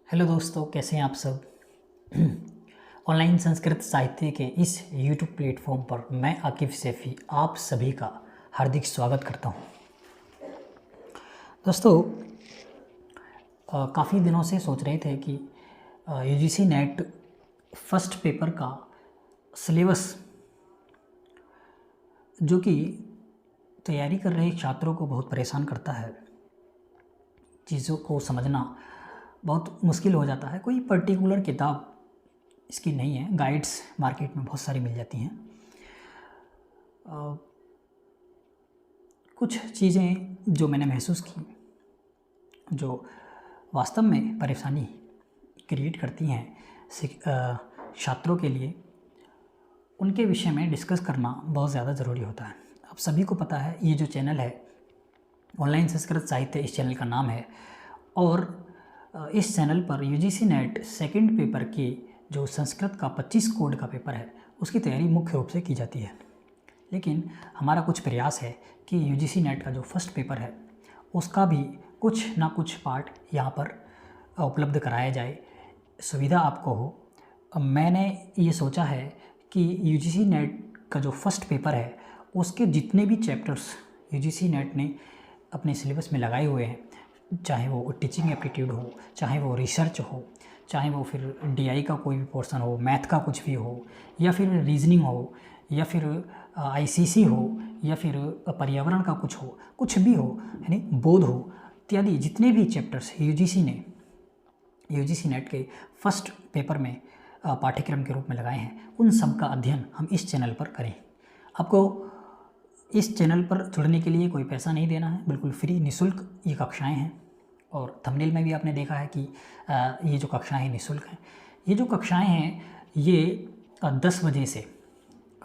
Hello दोस्तों, कैसे हैं आप सब। ऑनलाइन संस्कृत साहित्य के इस यूट्यूब प्लेटफॉर्म पर मैं आकिफ सैफ़ी आप सभी का हार्दिक स्वागत करता हूं। दोस्तों, काफ़ी दिनों से सोच रहे थे कि यूजीसी नेट फर्स्ट पेपर का सिलेबस जो कि तैयारी कर रहे छात्रों को बहुत परेशान करता है। चीज़ों को समझना बहुत मुश्किल हो जाता है। कोई पर्टिकुलर किताब इसकी नहीं है, गाइड्स मार्केट में बहुत सारी मिल जाती हैं। कुछ चीज़ें जो मैंने महसूस की, जो वास्तव में परेशानी क्रिएट करती हैं छात्रों के लिए, उनके विषय में डिस्कस करना बहुत ज़्यादा ज़रूरी होता है। आप सभी को पता है, ये जो चैनल है ऑनलाइन संस्कृत साहित्य, इस चैनल का नाम है। और इस चैनल पर यूजीसी नेट सेकंड पेपर की जो संस्कृत का 25 कोड का पेपर है, उसकी तैयारी मुख्य रूप से की जाती है। लेकिन हमारा कुछ प्रयास है कि यूजीसी नेट का जो फर्स्ट पेपर है उसका भी कुछ ना कुछ पार्ट यहाँ पर उपलब्ध कराया जाए, सुविधा आपको हो। मैंने ये सोचा है कि यूजीसी नेट का जो फर्स्ट पेपर है उसके जितने भी चैप्टर्स यूजीसी नेट ने अपने सिलेबस में लगाए हुए हैं, चाहे वो टीचिंग एप्टीट्यूड हो, चाहे वो रिसर्च हो, चाहे वो फिर डीआई का कोई भी पोर्शन हो, मैथ का कुछ भी हो, या फिर रीजनिंग हो, या फिर आईसीसी हो, या फिर पर्यावरण का कुछ हो, कुछ भी हो, यानी बोध हो, इत्यादि जितने भी चैप्टर्स यूजीसी नेट के फर्स्ट पेपर में पाठ्यक्रम के रूप में लगाए हैं, उन सब का अध्ययन हम इस चैनल पर करें। आपको इस चैनल पर जुड़ने के लिए कोई पैसा नहीं देना है, बिल्कुल फ्री निःशुल्क ये कक्षाएं हैं। और थंबनेल में भी आपने देखा है कि ये जो कक्षाएं हैं निःशुल्क हैं। ये जो कक्षाएं हैं ये 10 बजे से,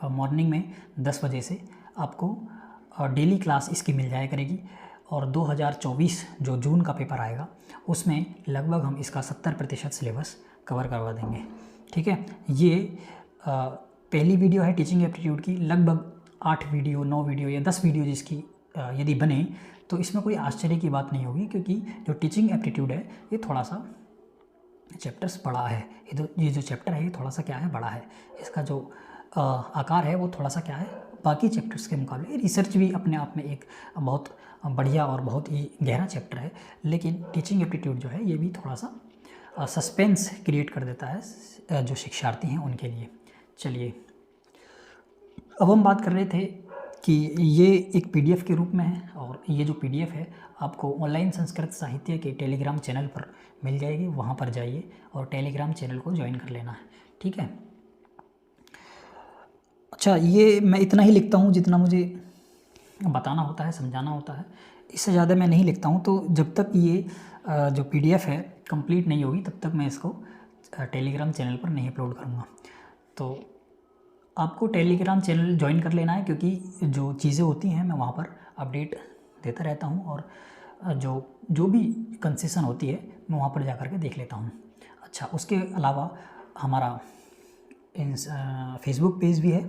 मॉर्निंग में 10 बजे से आपको डेली क्लास इसकी मिल जाया करेगी। और 2024 जो जून का पेपर आएगा उसमें लगभग हम इसका 70% सिलेबस कवर करवा देंगे। ठीक है, ये पहली वीडियो है टीचिंग एप्टीट्यूड की। लगभग 8 वीडियो, 9 वीडियो या 10 वीडियो जिसकी यदि बने तो इसमें कोई आश्चर्य की बात नहीं होगी, क्योंकि जो टीचिंग एप्टीट्यूड है ये थोड़ा सा चैप्टर्स बड़ा है। ये जो चैप्टर है ये थोड़ा सा क्या है, बड़ा है। इसका जो आकार है वो थोड़ा सा क्या है, बाकी चैप्टर्स के मुकाबले। रिसर्च भी अपने आप में एक बहुत बढ़िया और बहुत ही गहरा चैप्टर है, लेकिन टीचिंग एप्टीट्यूड जो है ये भी थोड़ा सा सस्पेंस क्रिएट कर देता है जो शिक्षार्थी हैं उनके लिए। चलिए, अब हम बात कर रहे थे कि ये एक पीडीएफ के रूप में है, और ये जो पीडीएफ है आपको ऑनलाइन संस्कृत साहित्य के टेलीग्राम चैनल पर मिल जाएगी। वहाँ पर जाइए और टेलीग्राम चैनल को ज्वाइन कर लेना है। ठीक है। अच्छा, ये मैं इतना ही लिखता हूँ जितना मुझे बताना होता है, समझाना होता है। इससे ज़्यादा मैं नहीं लिखता हूँ। तो जब तक ये जो पीडीएफ है कंप्लीट नहीं होगी तब तक मैं इसको टेलीग्राम चैनल पर नहीं अपलोड करूँगा। तो आपको टेलीग्राम चैनल ज्वाइन कर लेना है, क्योंकि जो चीज़ें होती हैं मैं वहाँ पर अपडेट देता रहता हूँ, और जो भी कंसेशन होती है मैं वहाँ पर जा कर के देख लेता हूँ। अच्छा, उसके अलावा हमारा फेसबुक पेज भी है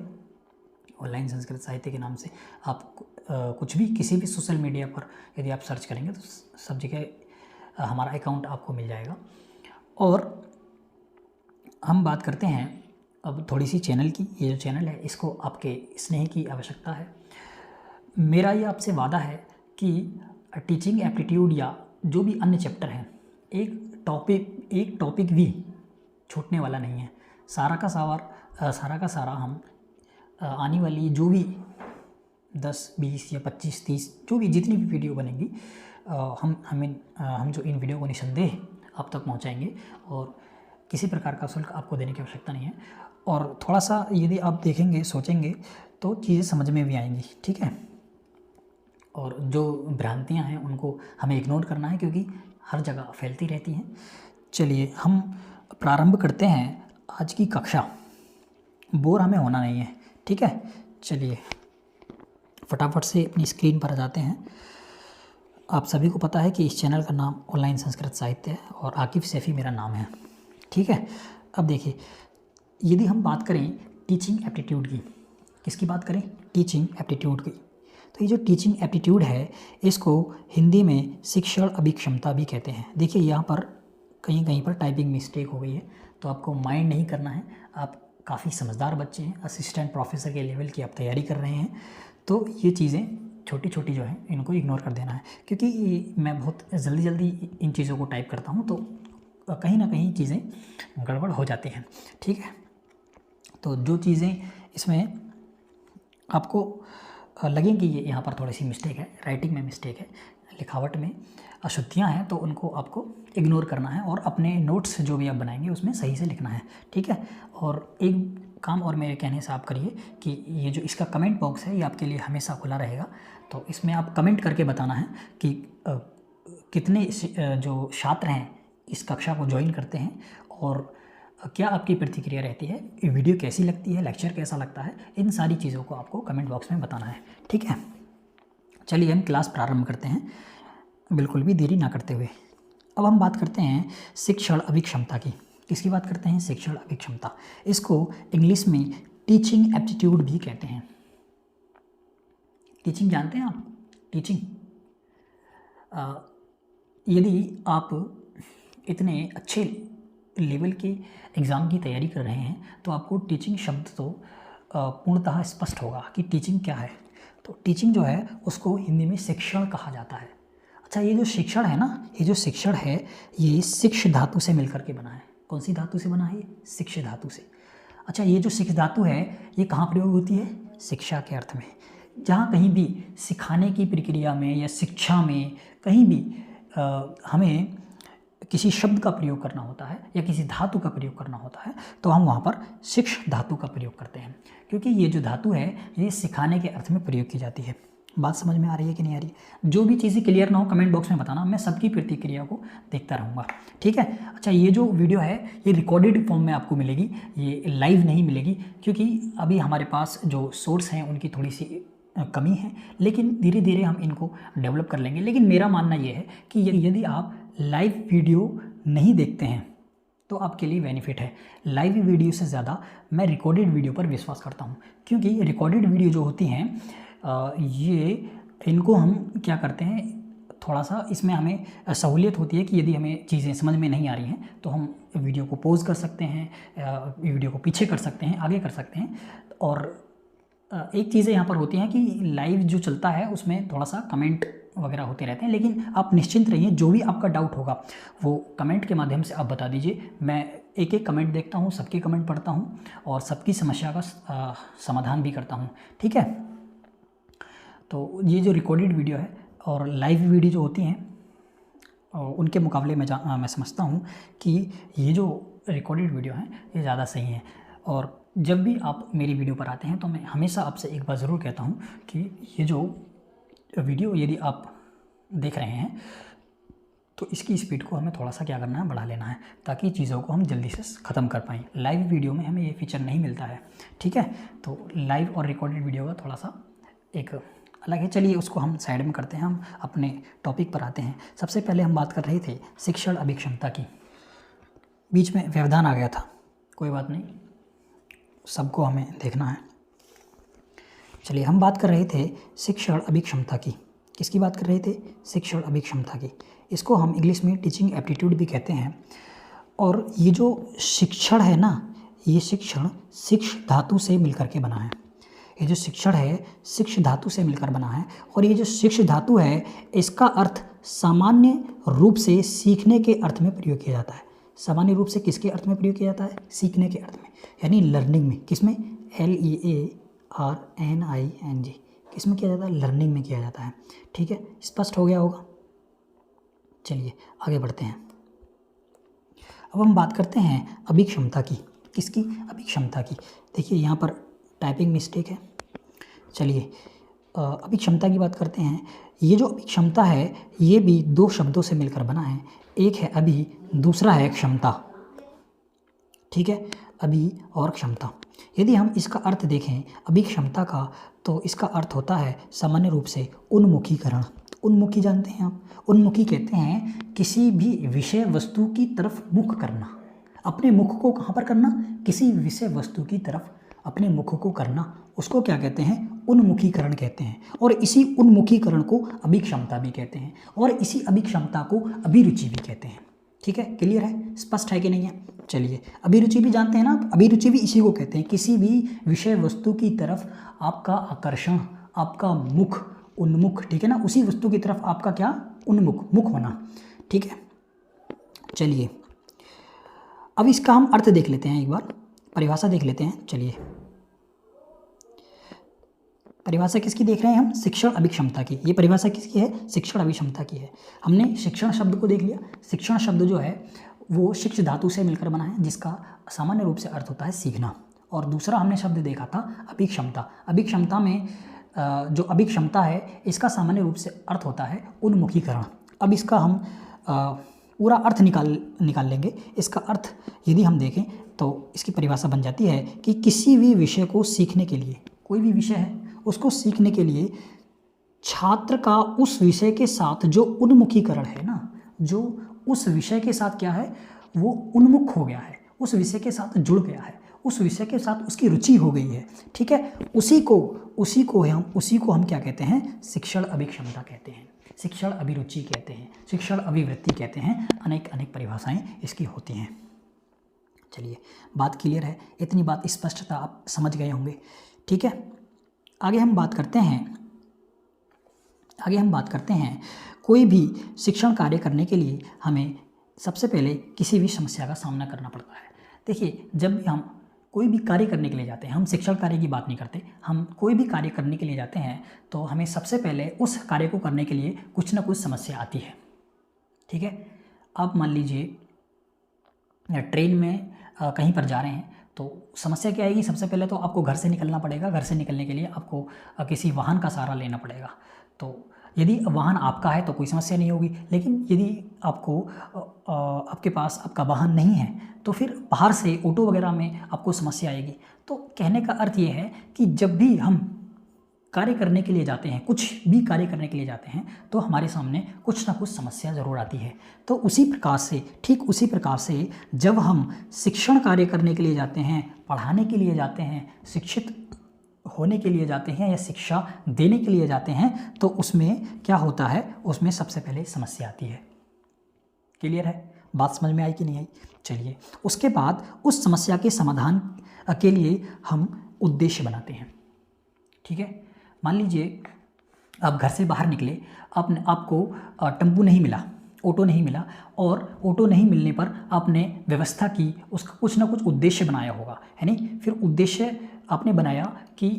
ऑनलाइन संस्कृत साहित्य के नाम से। आप कुछ भी किसी भी सोशल मीडिया पर यदि आप सर्च करेंगे तो सब जगह हमारा अकाउंट आपको मिल जाएगा। और हम बात करते हैं अब थोड़ी सी चैनल की। ये जो चैनल है इसको आपके स्नेह की आवश्यकता है। मेरा ये आपसे वादा है कि टीचिंग एप्टीट्यूड या जो भी अन्य चैप्टर हैं, एक टॉपिक भी छूटने वाला नहीं है। सारा का सारा हम आने वाली जो भी 10, 20 या 25, 30 जो भी जितनी भी वीडियो बनेंगी, हम जो इन वीडियो को निसंदेह आप तक पहुंचाएंगे, और किसी प्रकार का शुल्क आपको देने की आवश्यकता नहीं है। और थोड़ा सा यदि आप देखेंगे, सोचेंगे तो चीज़ें समझ में भी आएंगी। ठीक है। और जो भ्रांतियां हैं उनको हमें इग्नोर करना है, क्योंकि हर जगह फैलती रहती हैं। चलिए, हम प्रारंभ करते हैं आज की कक्षा। बोर हमें होना नहीं है। ठीक है। चलिए फटाफट से अपनी स्क्रीन पर आ जाते हैं। आप सभी को पता है कि इस चैनल का नाम ऑनलाइन संस्कृत साहित्य है और आकिफ सैफ़ी मेरा नाम है। ठीक है। अब देखिए, यदि हम बात करें टीचिंग एप्टीट्यूड की, किसकी बात करें, टीचिंग एप्टीट्यूड की, तो ये जो टीचिंग एप्टीट्यूड है इसको हिंदी में शिक्षण अभिक्षमता भी कहते हैं। देखिए यहाँ पर कहीं कहीं पर टाइपिंग मिस्टेक हो गई है, तो आपको माइंड नहीं करना है। आप काफ़ी समझदार बच्चे हैं, असिस्टेंट प्रोफेसर के लेवल की आप तैयारी कर रहे हैं, तो ये चीज़ें छोटी छोटी जो है इनको इग्नोर कर देना है, क्योंकि मैं बहुत जल्दी जल्दी इन चीज़ों को टाइप करता हूँ, तो कहीं ना कहीं चीज़ें गड़बड़ हो जाती हैं। ठीक है, तो जो चीज़ें इसमें आपको लगेंगी कि ये यहाँ पर थोड़ी सी मिस्टेक है, राइटिंग में मिस्टेक है, लिखावट में अशुद्धियाँ हैं, तो उनको आपको इग्नोर करना है और अपने नोट्स जो भी आप बनाएंगे उसमें सही से लिखना है। ठीक है, और एक काम और मेरे कहने से आप करिए कि ये जो इसका कमेंट बॉक्स है ये आपके लिए हमेशा खुला रहेगा, तो इसमें आप कमेंट करके बताना है कि कितने जो छात्र हैं इस कक्षा को ज्वाइन करते हैं और क्या आपकी प्रतिक्रिया रहती है, वीडियो कैसी लगती है, लेक्चर कैसा लगता है, इन सारी चीज़ों को आपको कमेंट बॉक्स में बताना है। ठीक है, चलिए हम क्लास प्रारंभ करते हैं बिल्कुल भी देरी ना करते हुए। अब हम बात करते हैं शिक्षण अभिक्षमता की। किसकी बात करते हैं? शिक्षण अभिक्षमता। इसको इंग्लिश में टीचिंग एप्टीट्यूड भी कहते हैं। टीचिंग जानते हैं आप? टीचिंग, यदि आप इतने अच्छे लेवल के एग्ज़ाम की तैयारी कर रहे हैं तो आपको टीचिंग शब्द तो पूर्णतः स्पष्ट होगा कि टीचिंग क्या है। तो टीचिंग जो है उसको हिंदी में शिक्षण कहा जाता है। अच्छा, ये जो शिक्षण है ना, ये जो शिक्षण है ये शिक्ष धातु से मिलकर के बना है। कौन सी धातु से बना है? ये शिक्ष धातु से। अच्छा, ये जो शिक्ष धातु है ये कहाँ प्रयोग होती है? शिक्षा के अर्थ में। जहाँ कहीं भी सिखाने की प्रक्रिया में या शिक्षा में कहीं भी हमें किसी शब्द का प्रयोग करना होता है या किसी धातु का प्रयोग करना होता है तो हम वहाँ पर शिक्ष धातु का प्रयोग करते हैं, क्योंकि ये जो धातु है ये सिखाने के अर्थ में प्रयोग की जाती है। बात समझ में आ रही है कि नहीं आ रही है? जो भी चीज़ें क्लियर ना हो कमेंट बॉक्स में बताना, मैं सबकी प्रतिक्रिया को देखता रहूँगा। ठीक है। अच्छा, ये जो वीडियो है ये रिकॉर्डेड फॉर्म में आपको मिलेगी, ये लाइव नहीं मिलेगी, क्योंकि अभी हमारे पास जो सोर्स हैं उनकी थोड़ी सी कमी है, लेकिन धीरे धीरे हम इनको डेवलप कर लेंगे। लेकिन मेरा मानना ये है कि यदि आप लाइव वीडियो नहीं देखते हैं तो आपके लिए बेनिफिट है। लाइव वीडियो से ज़्यादा मैं रिकॉर्डेड वीडियो पर विश्वास करता हूँ, क्योंकि रिकॉर्डेड वीडियो जो होती हैं ये इनको हम क्या करते हैं, थोड़ा सा इसमें हमें सहूलियत होती है कि यदि हमें चीज़ें समझ में नहीं आ रही हैं तो हम वीडियो को पॉज कर सकते हैं, वीडियो को पीछे कर सकते हैं, आगे कर सकते हैं। और एक चीज़ें यहाँ पर होती हैं कि लाइव जो चलता है उसमें थोड़ा सा कमेंट वगैरह होते रहते हैं, लेकिन आप निश्चिंत रहिए, जो भी आपका डाउट होगा वो कमेंट के माध्यम से आप बता दीजिए। मैं एक एक कमेंट देखता हूँ, सबके कमेंट पढ़ता हूँ और सबकी समस्या का समाधान भी करता हूँ। ठीक है। तो ये जो रिकॉर्डेड वीडियो है और लाइव वीडियो जो होती हैं उनके मुकाबले में मैं समझता हूँ कि ये जो रिकॉर्डेड वीडियो हैं ये ज़्यादा सही हैं। और जब भी आप मेरी वीडियो पर आते हैं तो मैं हमेशा आपसे एक बार ज़रूर कहता हूँ कि ये जो वीडियो यदि आप देख रहे हैं तो इसकी स्पीड को हमें थोड़ा सा क्या करना है, बढ़ा लेना है, ताकि चीज़ों को हम जल्दी से ख़त्म कर पाएँ। लाइव वीडियो में हमें ये फीचर नहीं मिलता है। ठीक है। तो लाइव और रिकॉर्डेड वीडियो का थोड़ा सा एक अलग है। चलिए उसको हम साइड में करते हैं, हम अपने टॉपिक पर आते हैं। सबसे पहले हम बात कर रहे थे शिक्षण अभिक्षमता की, बीच में व्यवधान आ गया था, कोई बात नहीं, सबको हमें देखना है। चलिए हम बात कर रहे थे शिक्षण अभिक्षमता की। किसकी बात कर रहे थे? शिक्षण अभिक्षमता की। इसको हम इंग्लिश में टीचिंग एप्टीट्यूड भी कहते हैं। और ये जो शिक्षण है ना, ये शिक्षण शिक्ष धातु से मिलकर के बना है। ये जो शिक्षण है शिक्ष धातु से मिलकर बना है। और ये जो शिक्ष धातु है इसका अर्थ सामान्य रूप से सीखने के अर्थ में प्रयोग किया जाता है। सामान्य रूप से किसके अर्थ में प्रयोग किया जाता है? सीखने के अर्थ में, यानी लर्निंग में। किसमें? LEARNING, किसमें किया जाता है? लर्निंग में किया जाता है। ठीक है, स्पष्ट हो गया होगा। चलिए आगे बढ़ते हैं। अब हम बात करते हैं अभिक्षमता की। किसकी? अभिक्षमता की। देखिए यहाँ पर टाइपिंग मिस्टेक है। चलिए अभिक्षमता की बात करते हैं। ये जो अभिक्षमता है ये भी दो शब्दों से मिलकर बना है। एक है अभि, दूसरा है क्षमता। ठीक है, अभि और क्षमता। यदि हम इसका अर्थ देखें अभिक्षमता का, तो इसका अर्थ होता है सामान्य रूप से उन्मुखीकरण। उन्मुखी जानते हैं आप? उन्मुखी कहते हैं किसी भी विषय वस्तु की तरफ मुख करना। अपने मुख को कहाँ पर करना? किसी विषय वस्तु की तरफ अपने मुख को करना, उसको क्या कहते हैं? उन्मुखीकरण कहते हैं। और इसी उन्मुखीकरण को अभिक्षमता भी कहते हैं, और इसी अभिक्षमता को अभिरुचि भी कहते हैं। ठीक है, क्लियर है, स्पष्ट है कि नहीं है। चलिए, अभिरुचि भी जानते हैं ना आप, अभिरुचि भी इसी को कहते हैं, किसी भी विषय वस्तु की तरफ आपका आकर्षण, आपका मुख, उन्मुख, ठीक है ना, उसी वस्तु की तरफ आपका क्या, उन्मुख, मुख होना, ठीक है। चलिए, अब इसका हम अर्थ देख लेते हैं, एक बार परिभाषा देख लेते हैं। चलिए, परिभाषा किसकी देख रहे हैं हम, शिक्षण अभिक्षमता की। ये परिभाषा किसकी है, शिक्षण अभिक्षमता की है। हमने शिक्षण शब्द को देख लिया। शिक्षण शब्द जो है वो शिक्ष धातु से मिलकर बना है, जिसका सामान्य रूप से अर्थ होता है सीखना। और दूसरा हमने शब्द देखा था अभिक्षमता। अभिक्षमता में जो अभिक्षमता है इसका सामान्य रूप से अर्थ होता है उन्मुखीकरण। अब इसका हम पूरा अर्थ निकाल लेंगे। इसका अर्थ यदि हम देखें तो इसकी परिभाषा बन जाती है कि किसी भी विषय को सीखने के लिए, कोई भी विषय है उसको सीखने के लिए छात्र का उस विषय के साथ जो उन्मुखीकरण है ना, जो उस विषय के साथ क्या है, वो उन्मुख हो गया है, उस विषय के साथ जुड़ गया है, उस विषय के साथ उसकी रुचि हो गई है, ठीक है, उसी को हम क्या कहते हैं, शिक्षण अभिक्षमता कहते हैं, शिक्षण अभिरुचि कहते हैं, शिक्षण अभिवृत्ति कहते हैं। अनेक परिभाषाएं इसकी होती हैं। चलिए, बात क्लियर है, इतनी बात स्पष्टता आप समझ गए होंगे, ठीक है। आगे हम बात करते हैं कोई भी शिक्षण कार्य करने के लिए हमें सबसे पहले किसी भी समस्या का सामना करना पड़ता है। देखिए, जब भी हम कोई भी कार्य करने के लिए जाते हैं, हम शिक्षण कार्य की बात नहीं करते, हम कोई भी कार्य करने के लिए जाते हैं तो हमें सबसे पहले उस कार्य को करने के लिए कुछ ना कुछ समस्या आती है, ठीक है। आप मान लीजिए ट्रेन में कहीं पर जा रहे हैं तो समस्या क्या आएगी, सबसे पहले तो आपको घर से निकलना पड़ेगा। घर से निकलने के लिए आपको किसी वाहन का सहारा लेना पड़ेगा। तो यदि वाहन आपका है तो कोई समस्या नहीं होगी, लेकिन यदि आपके पास आपका वाहन नहीं है तो फिर बाहर से ऑटो वगैरह में आपको समस्या आएगी। तो कहने का अर्थ ये है कि जब भी हम कार्य करने के लिए जाते हैं, कुछ भी कार्य करने के लिए जाते हैं तो हमारे सामने कुछ ना कुछ समस्या ज़रूर आती है। तो ठीक उसी प्रकार से जब हम शिक्षण कार्य करने के लिए जाते हैं, पढ़ाने के लिए जाते हैं, शिक्षित होने के लिए जाते हैं या शिक्षा देने के लिए जाते हैं तो उसमें क्या होता है, उसमें सबसे पहले समस्या आती है। क्लियर है, बात समझ में आई कि नहीं आई। चलिए, उसके बाद उस समस्या के समाधान के लिए हम उद्देश्य बनाते हैं, ठीक है। मान लीजिए आप घर से बाहर निकले, आपको टेम्पू नहीं मिला, ऑटो नहीं मिला, और ऑटो नहीं मिलने पर आपने व्यवस्था की, उसका कुछ ना कुछ उद्देश्य बनाया होगा, है नहीं। फिर उद्देश्य आपने बनाया कि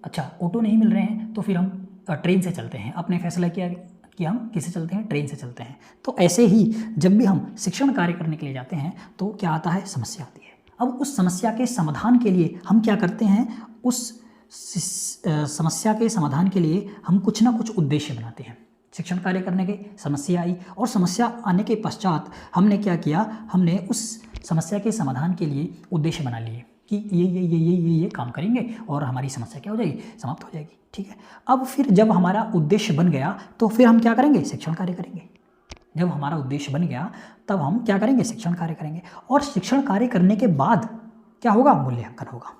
अच्छा ऑटो नहीं मिल रहे हैं तो फिर हम ट्रेन से चलते हैं। आपने फैसला किया कि हम किससे चलते हैं, ट्रेन से चलते हैं। तो ऐसे ही जब भी हम शिक्षण कार्य करने के लिए जाते हैं तो क्या आता है, समस्या आती है। अब उस समस्या के समाधान के लिए हम क्या करते हैं, उस समस्या के समाधान के लिए हम कुछ ना कुछ उद्देश्य बनाते हैं। शिक्षण कार्य करने के समस्या आई, और समस्या आने के पश्चात हमने क्या किया, हमने उस समस्या के समाधान के लिए उद्देश्य बना लिए कि ये काम करेंगे और हमारी समस्या क्या हो जाएगी, समाप्त हो जाएगी, ठीक है। अब फिर जब हमारा उद्देश्य बन गया तो फिर हम क्या करेंगे, शिक्षण कार्य करेंगे। जब हमारा उद्देश्य बन गया तब हम क्या करेंगे, शिक्षण कार्य करेंगे। और शिक्षण कार्य करने के बाद क्या होगा, मूल्यांकन होगा।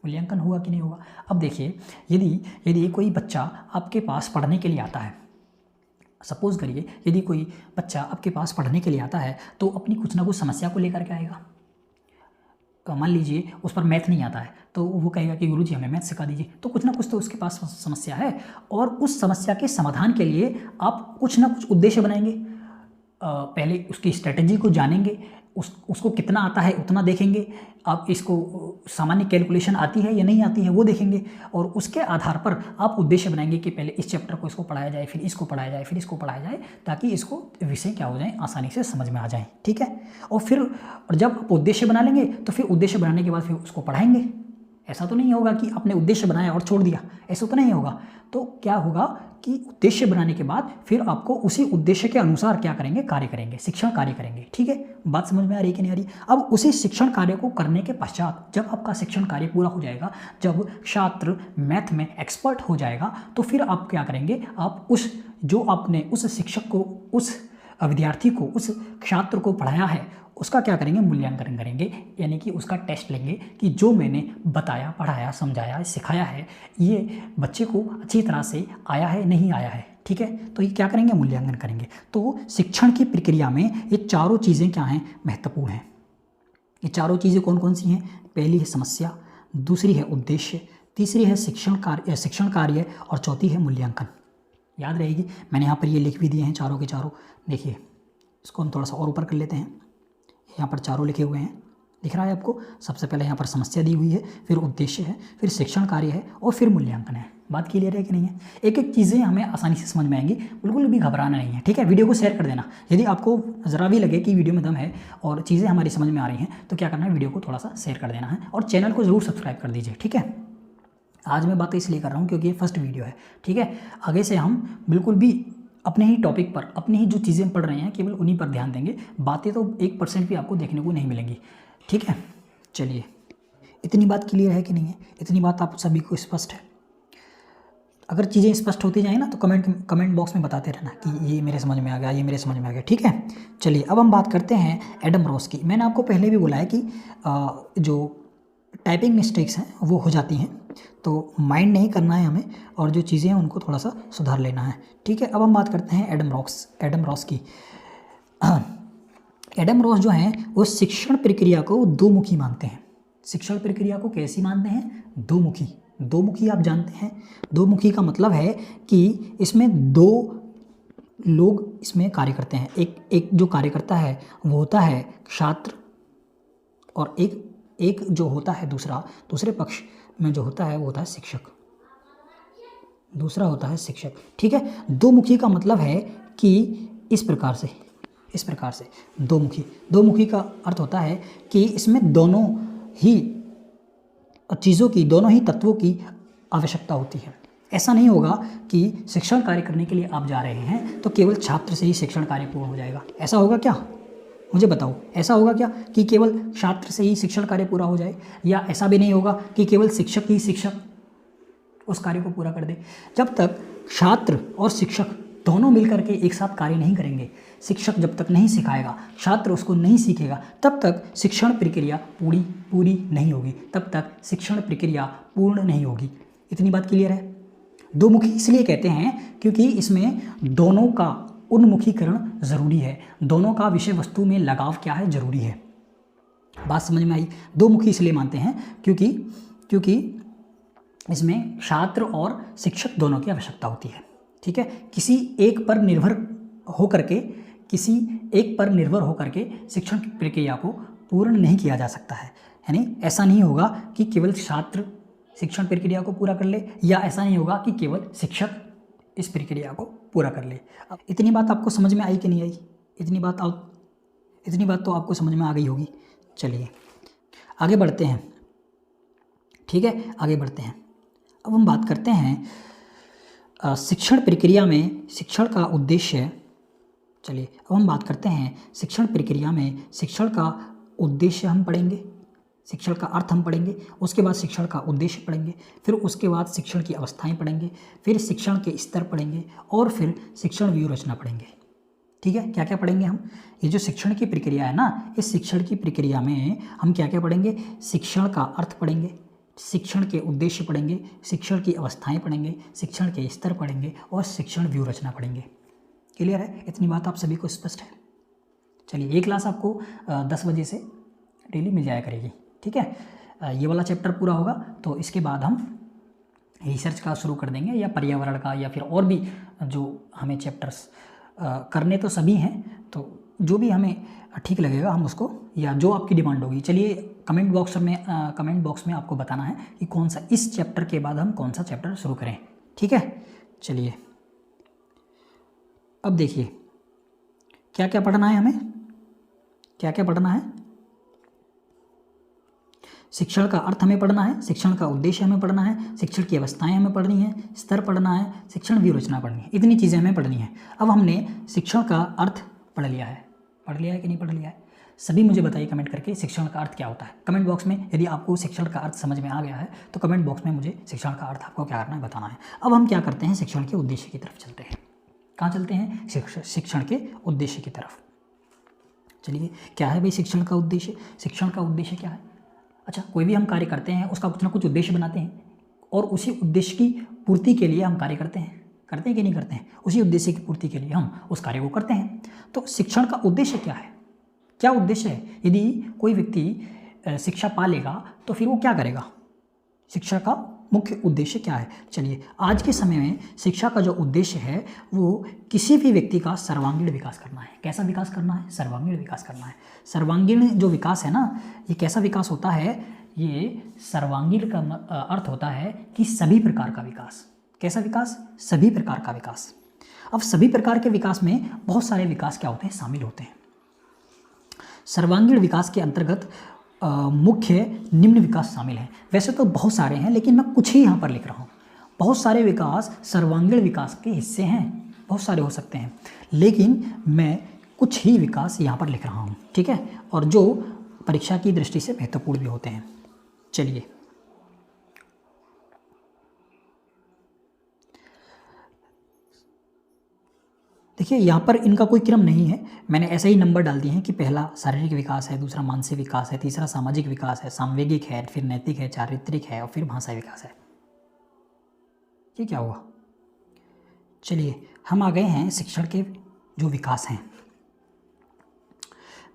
मूल्यांकन होगा कि नहीं होगा। अब देखिए, यदि कोई बच्चा आपके पास पढ़ने के लिए आता है, सपोज़ करिए यदि कोई बच्चा आपके पास पढ़ने के लिए आता है तो अपनी कुछ ना कुछ समस्या को लेकर के आएगा। मान लीजिए उस पर मैथ नहीं आता है तो वो कहेगा कि गुरुजी हमें मैथ सिखा दीजिए। तो कुछ ना कुछ तो उसके पास समस्या है, और उस समस्या के समाधान के लिए आप कुछ ना कुछ उद्देश्य बनाएंगे। पहले उसकी स्ट्रेटजी को जानेंगे, उसको कितना आता है उतना देखेंगे, आप इसको सामान्य कैलकुलेशन आती है या नहीं आती है वो देखेंगे, और उसके आधार पर आप उद्देश्य बनाएंगे कि पहले इस चैप्टर को इसको पढ़ाया जाए, फिर इसको पढ़ाया जाए, फिर इसको पढ़ाया जाए, ताकि इसको विषय क्या हो जाए, आसानी से समझ में आ जाए, ठीक है। और जब आप उद्देश्य बना लेंगे तो फिर उद्देश्य बनाने के बाद फिर उसको पढ़ाएंगे। ऐसा तो नहीं होगा कि आपने उद्देश्य बनाया और छोड़ दिया, ऐसा तो नहीं होगा। तो क्या होगा कि उद्देश्य बनाने के बाद फिर आपको उसी उद्देश्य के अनुसार क्या करेंगे, कार्य करेंगे, शिक्षण कार्य करेंगे, ठीक है। बात समझ में आ रही कि नहीं आ रही। अब उसी शिक्षण कार्य को करने के पश्चात जब आपका शिक्षण कार्य पूरा हो जाएगा, जब छात्र मैथ में एक्सपर्ट हो जाएगा तो फिर आप क्या करेंगे, आप उस शिक्षक को, उस विद्यार्थी को, उस छात्र को पढ़ाया है उसका क्या करेंगे, मूल्यांकन करेंगे। यानी कि उसका टेस्ट लेंगे कि जो मैंने बताया, पढ़ाया, समझाया, सिखाया है ये बच्चे को अच्छी तरह से आया है, नहीं आया है, ठीक है। तो ये क्या करेंगे, मूल्यांकन करेंगे। तो शिक्षण की प्रक्रिया में ये चारों चीज़ें क्या हैं, महत्वपूर्ण हैं। ये चारों चीज़ें कौन कौन सी हैं, पहली है समस्या, दूसरी है उद्देश्य, तीसरी है शिक्षण कार्य और चौथी है मूल्यांकन। याद रहेगी, मैंने यहाँ पर ये लिख भी दिए हैं चारों के चारों। देखिए इसको हम थोड़ा सा और ऊपर कर लेते हैं। यहाँ पर चारों लिखे हुए हैं, दिख रहा है आपको। सबसे पहले यहाँ पर समस्या दी हुई है, फिर उद्देश्य है, फिर शिक्षण कार्य है और फिर मूल्यांकन है। बात क्लियर है कि नहीं है? एक एक चीज़ें हमें आसानी से समझ में आएंगी, बिल्कुल भी घबराना नहीं है, ठीक है। वीडियो को शेयर कर देना। यदि आपको ज़रा भी लगे कि वीडियो में दम है और चीज़ें हमारी समझ में आ रही हैं तो क्या करना है, वीडियो को थोड़ा सा शेयर कर देना है और चैनल को ज़रूर सब्सक्राइब कर दीजिए, ठीक है। आज मैं बातें इसलिए कर रहा हूँ क्योंकि ये फर्स्ट वीडियो है, ठीक है। आगे से हम बिल्कुल भी अपने ही टॉपिक पर, अपनी ही जो चीज़ें पढ़ रहे हैं केवल उन्हीं पर ध्यान देंगे। बातें तो 1% भी आपको देखने को नहीं मिलेंगी, ठीक है। चलिए, इतनी बात क्लियर है कि नहीं है? इतनी बात आप सभी को स्पष्ट है? अगर चीज़ें स्पष्ट होती जाए ना तो कमेंट बॉक्स में बताते रहना कि ये मेरे समझ में आ गया, ये मेरे समझ में आ गया, ठीक है। चलिए अब हम बात करते हैं एडम रॉस की। मैंने आपको पहले भी बोला है कि जो टाइपिंग मिस्टेक्स हैं वो हो जाती हैं, तो माइंड नहीं करना है हमें और जो चीज़ें हैं उनको थोड़ा सा सुधार लेना है, ठीक है। अब हम बात करते हैं एडम रॉस की। एडम रॉस जो हैं वो शिक्षण प्रक्रिया को दोमुखी मानते हैं। शिक्षण प्रक्रिया को कैसी मानते हैं? दोमुखी आप जानते हैं। दोमुखी का मतलब है कि इसमें दो लोग इसमें कार्य करते हैं। एक जो कार्य करता है वो होता है छात्र और एक जो होता है दूसरे पक्ष में जो होता है वो होता है शिक्षक, दूसरा होता है शिक्षक, ठीक है। दोमुखी का मतलब है कि इस प्रकार से दोमुखी का अर्थ होता है कि इसमें दोनों ही चीज़ों की, दोनों ही तत्वों की आवश्यकता होती है। ऐसा नहीं होगा कि शिक्षण कार्य करने के लिए आप जा रहे हैं तो केवल छात्र से ही शिक्षण कार्य पूर्ण हो जाएगा। ऐसा होगा क्या? मुझे बताओ, ऐसा होगा क्या कि केवल छात्र से ही शिक्षण कार्य पूरा हो जाए? या ऐसा भी नहीं होगा कि केवल शिक्षक उस कार्य को पूरा कर दे? जब तक छात्र और शिक्षक दोनों मिलकर के एक साथ कार्य नहीं करेंगे, शिक्षक जब तक नहीं सिखाएगा, छात्र उसको नहीं सीखेगा, तब तक शिक्षण प्रक्रिया पूरी नहीं होगी, तब तक शिक्षण प्रक्रिया पूर्ण नहीं होगी। इतनी बात क्लियर है? दोमुखी इसलिए कहते हैं क्योंकि इसमें दोनों का उन्मुखीकरण जरूरी है, दोनों का विषय वस्तु में लगाव क्या है, जरूरी है। बात समझ में आई? दोमुखी इसलिए मानते हैं क्योंकि इसमें छात्र और शिक्षक दोनों की आवश्यकता होती है, ठीक है। किसी एक पर निर्भर होकर के शिक्षण प्रक्रिया को पूर्ण नहीं किया जा सकता है, यानी ऐसा नहीं होगा कि केवल छात्र शिक्षण प्रक्रिया को पूरा कर ले, या ऐसा नहीं होगा कि केवल शिक्षक इस प्रक्रिया को पूरा कर ले। अब इतनी बात आपको समझ में आई कि नहीं आई? इतनी बात तो आपको समझ में आ गई होगी। चलिए आगे बढ़ते हैं, ठीक है, आगे बढ़ते हैं। अब हम बात करते हैं शिक्षण प्रक्रिया में शिक्षण का उद्देश्य। चलिए अब हम बात करते हैं शिक्षण प्रक्रिया में शिक्षण का उद्देश्य हम पढ़ेंगे, शिक्षण का अर्थ हम पढ़ेंगे, उसके बाद शिक्षण का उद्देश्य पढ़ेंगे, फिर उसके बाद शिक्षण की अवस्थाएं पढ़ेंगे, फिर शिक्षण के स्तर पढ़ेंगे और फिर शिक्षण व्यूह रचना पढ़ेंगे, ठीक है। क्या क्या पढ़ेंगे हम? ये जो शिक्षण की प्रक्रिया है ना, इस शिक्षण की प्रक्रिया में हम क्या क्या पढ़ेंगे? शिक्षण का अर्थ पढ़ेंगे, शिक्षण के उद्देश्य पढ़ेंगे, शिक्षण की अवस्थाएं पढ़ेंगे, शिक्षण के स्तर पढ़ेंगे और शिक्षण व्यूह रचना पढ़ेंगे। क्लियर है? इतनी बात आप सभी को स्पष्ट है? चलिए ये क्लास आपको 10 बजे से डेली मिल जाया करेगी, ठीक है। ये वाला चैप्टर पूरा होगा तो इसके बाद हम रिसर्च का शुरू कर देंगे, या पर्यावरण का, या फिर और भी जो हमें चैप्टर्स करने तो सभी हैं, तो जो भी हमें ठीक लगेगा हम उसको, या जो आपकी डिमांड होगी। चलिए कमेंट बॉक्स में आपको बताना है कि कौन सा इस चैप्टर के बाद हम कौन सा चैप्टर शुरू करें, ठीक है। चलिए अब देखिए क्या क्या पढ़ना है हमें, क्या क्या पढ़ना है। शिक्षण का अर्थ हमें पढ़ना है, शिक्षण का उद्देश्य हमें पढ़ना है, शिक्षण की अवस्थाएं हमें पढ़नी है, स्तर पढ़ना है, शिक्षण व्यूह रचना पढ़नी है। इतनी चीज़ें हमें पढ़नी है। अब हमने शिक्षण का अर्थ पढ़ लिया है कि नहीं पढ़ लिया है? सभी मुझे बताइए कमेंट करके शिक्षण का अर्थ क्या होता है। कमेंट बॉक्स में यदि आपको शिक्षण का अर्थ समझ में आ गया है तो कमेंट बॉक्स में मुझे शिक्षण का अर्थ आपको क्या करना है, बताना है। अब हम क्या करते हैं, शिक्षण के उद्देश्य की तरफ चलते हैं। कहाँ चलते हैं? शिक्षण के उद्देश्य की तरफ। चलिए क्या है भाई शिक्षण का उद्देश्य? शिक्षण का उद्देश्य क्या है? अच्छा, कोई भी हम कार्य करते हैं उसका कुछ ना कुछ उद्देश्य बनाते हैं और उसी उद्देश्य की पूर्ति के लिए हम कार्य करते हैं। करते हैं कि नहीं करते हैं? उसी उद्देश्य की पूर्ति के लिए हम उस कार्य को करते हैं। तो शिक्षण का उद्देश्य क्या है? क्या उद्देश्य है? यदि कोई व्यक्ति शिक्षा पा लेगा तो फिर वो क्या करेगा? शिक्षा का मुख्य उद्देश्य क्या है? चलिए, आज के समय में शिक्षा का जो उद्देश्य है वो किसी भी व्यक्ति का सर्वांगीण विकास करना है। कैसा विकास करना है? सर्वांगीण विकास करना है। सर्वांगीण जो विकास है ना, ये कैसा विकास होता है? ये सर्वांगीण का अर्थ होता है कि सभी प्रकार का विकास। कैसा विकास? सभी प्रकार का विकास। अब सभी प्रकार के विकास में बहुत सारे विकास क्या होते हैं? शामिल होते हैं। सर्वांगीण विकास के अंतर्गत मुख्य निम्न विकास शामिल हैं। वैसे तो बहुत सारे हैं, लेकिन मैं कुछ ही यहाँ पर लिख रहा हूँ। बहुत सारे विकास सर्वांगीण विकास के हिस्से हैं, बहुत सारे हो सकते हैं, लेकिन मैं कुछ ही विकास यहाँ पर लिख रहा हूँ, ठीक है, और जो परीक्षा की दृष्टि से महत्वपूर्ण भी होते हैं। चलिए, देखिए यहाँ पर इनका कोई क्रम नहीं है, मैंने ऐसे ही नंबर डाल दिए हैं कि पहला शारीरिक विकास है, दूसरा मानसिक विकास है, तीसरा सामाजिक विकास है, सांवेगिक है, फिर नैतिक है, चारित्रिक है और फिर भाषाई विकास है। ये क्या हुआ? चलिए, हम आ गए हैं शिक्षण के जो विकास हैं।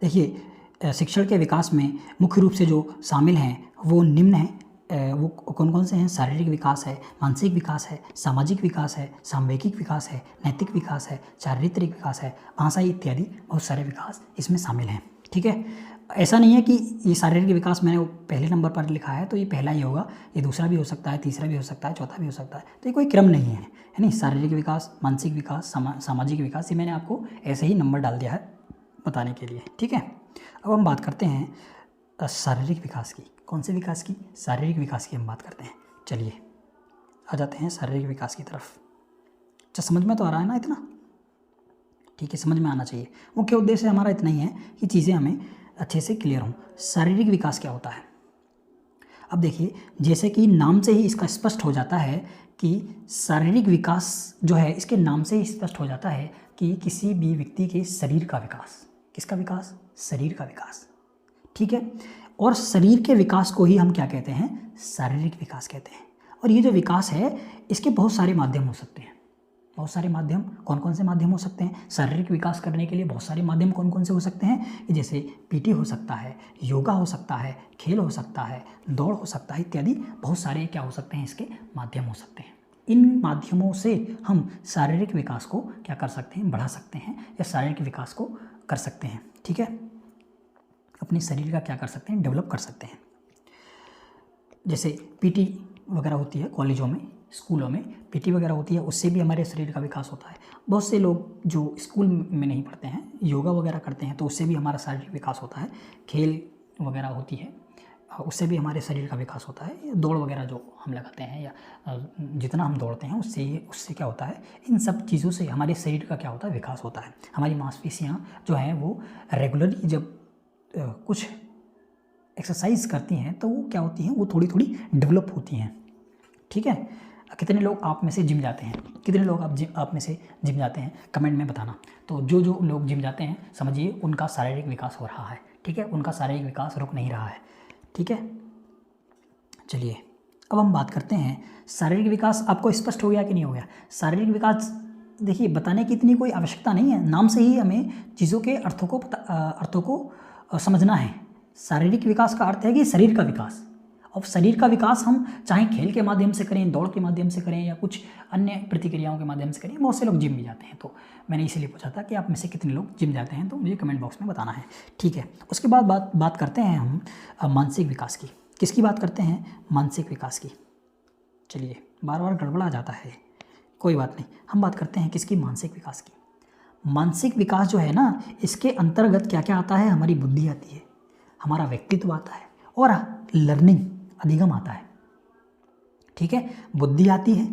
देखिए, शिक्षण के विकास में मुख्य रूप से जो शामिल हैं वो निम्न हैं। वो कौन कौन से हैं? शारीरिक विकास है, मानसिक विकास है, सामाजिक विकास है, सांवेगिक विकास है, नैतिक विकास है, चारित्रिक विकास है, भाषाई इत्यादि बहुत सारे विकास इसमें शामिल हैं, ठीक है। ऐसा नहीं है कि ये शारीरिक विकास मैंने पहले नंबर पर लिखा है तो ये पहला ही होगा, ये दूसरा भी हो सकता है, तीसरा भी हो सकता है, चौथा भी हो सकता है, तो ये कोई क्रम नहीं है नहीं। शारीरिक विकास, मानसिक विकास, सामाजिक विकास, ये मैंने आपको ऐसे ही नंबर डाल दिया है बताने के लिए, ठीक है। अब हम बात करते हैं शारीरिक विकास की। कौन से विकास की? शारीरिक विकास की हम बात करते हैं। चलिए, आ जाते हैं शारीरिक विकास की तरफ। अच्छा, समझ में तो आ रहा है ना इतना? ठीक है, समझ में आना चाहिए। मुख्य उद्देश्य हमारा इतना ही है कि चीज़ें हमें अच्छे से क्लियर हों। शारीरिक विकास क्या होता है? अब देखिए, जैसे कि नाम से ही इसका स्पष्ट हो जाता है कि शारीरिक विकास जो है, इसके नाम से ही स्पष्ट हो जाता है कि किसी भी व्यक्ति के शरीर का विकास। किसका विकास? शरीर का विकास, ठीक है। और शरीर के विकास को ही हम क्या कहते हैं? शारीरिक विकास कहते हैं। और ये जो विकास है इसके बहुत सारे माध्यम हो सकते हैं। बहुत सारे माध्यम, कौन कौन से माध्यम हो सकते हैं? शारीरिक विकास करने के लिए बहुत सारे माध्यम कौन कौन से हो सकते हैं? जैसे पीटी हो सकता है, योगा हो सकता है, खेल हो सकता है, दौड़ हो सकता है, इत्यादि बहुत सारे क्या हो सकते हैं? इसके माध्यम हो सकते हैं। इन माध्यमों से हम शारीरिक विकास को क्या कर सकते हैं? बढ़ा सकते हैं, या शारीरिक विकास को कर सकते हैं, ठीक है। अपने शरीर का क्या कर सकते हैं? डेवलप कर सकते हैं। जैसे पीटी वगैरह होती है कॉलेजों में, स्कूलों में पीटी वगैरह होती है, उससे भी हमारे शरीर का विकास होता है। बहुत से लोग जो स्कूल में नहीं पढ़ते हैं, योगा वगैरह करते हैं, तो उससे भी हमारा शारीरिक विकास होता है। खेल वगैरह होती है, उससे भी हमारे शरीर का विकास होता है। दौड़ वगैरह जो हम लगाते हैं या जितना हम दौड़ते हैं उससे क्या होता है? इन सब चीज़ों से हमारे शरीर का क्या होता है? विकास होता है। हमारी मांसपेशियाँ जो हैं वो रेगुलरली जब कुछ एक्सरसाइज करती हैं तो वो क्या होती हैं? वो थोड़ी थोड़ी डेवलप होती हैं, ठीक है। कितने लोग आप में से जिम जाते हैं? कितने लोग आप में से जिम जाते हैं? कमेंट में बताना। तो जो जो लोग जिम जाते हैं, समझिए उनका शारीरिक विकास हो रहा है, ठीक है। उनका शारीरिक विकास रुक नहीं रहा है, ठीक है। चलिए, अब हम बात करते हैं शारीरिक विकास। आपको स्पष्ट हो गया कि नहीं हो गया? शारीरिक विकास देखिए, बताने की इतनी कोई आवश्यकता नहीं है, नाम से ही हमें चीज़ों के अर्थों को समझना है। शारीरिक विकास का अर्थ है कि शरीर का विकास। अब शरीर का विकास हम चाहे खेल के माध्यम से करें, दौड़ के माध्यम से करें, या कुछ अन्य प्रतिक्रियाओं के माध्यम से करें। बहुत से लोग जिम भी जाते हैं, तो मैंने इसीलिए पूछा था कि आप में से कितने लोग जिम जाते हैं, तो मुझे कमेंट बॉक्स में बताना है, ठीक है। उसके बाद बात करते हैं हम मानसिक विकास की। किसकी बात करते हैं? मानसिक विकास की। चलिए, बार बार गड़बड़ा जाता है, कोई बात नहीं, हम बात करते हैं किसकी? मानसिक विकास की। मानसिक विकास जो है ना, इसके अंतर्गत क्या क्या आता है? हमारी बुद्धि आती है, हमारा व्यक्तित्व आता है, और लर्निंग, अधिगम आता है, ठीक है। बुद्धि आती है,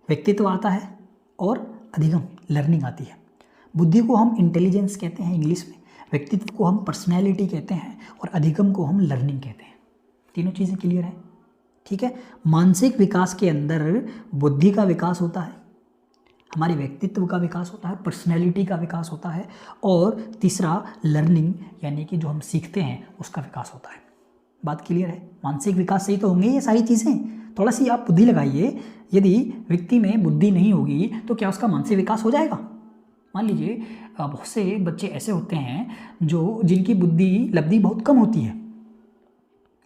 व्यक्तित्व आता है, और अधिगम, लर्निंग आती है। बुद्धि को हम इंटेलिजेंस कहते हैं इंग्लिश में, व्यक्तित्व को हम पर्सनैलिटी कहते हैं, और अधिगम को हम लर्निंग कहते हैं। तीनों चीज़ें क्लियर हैं, ठीक है। मानसिक विकास के अंदर बुद्धि का विकास होता है, हमारे व्यक्तित्व का विकास होता है, पर्सनैलिटी का विकास होता है, और तीसरा लर्निंग यानी कि जो हम सीखते हैं उसका विकास होता है। बात क्लियर है? मानसिक विकास से ही तो होंगे ये सारी चीज़ें, थोड़ा सी आप बुद्धि लगाइए, यदि व्यक्ति में बुद्धि नहीं होगी तो क्या उसका मानसिक विकास हो जाएगा? मान लीजिए बहुत से बच्चे ऐसे होते हैं जो जिनकी बुद्धि लब्धि बहुत कम होती है,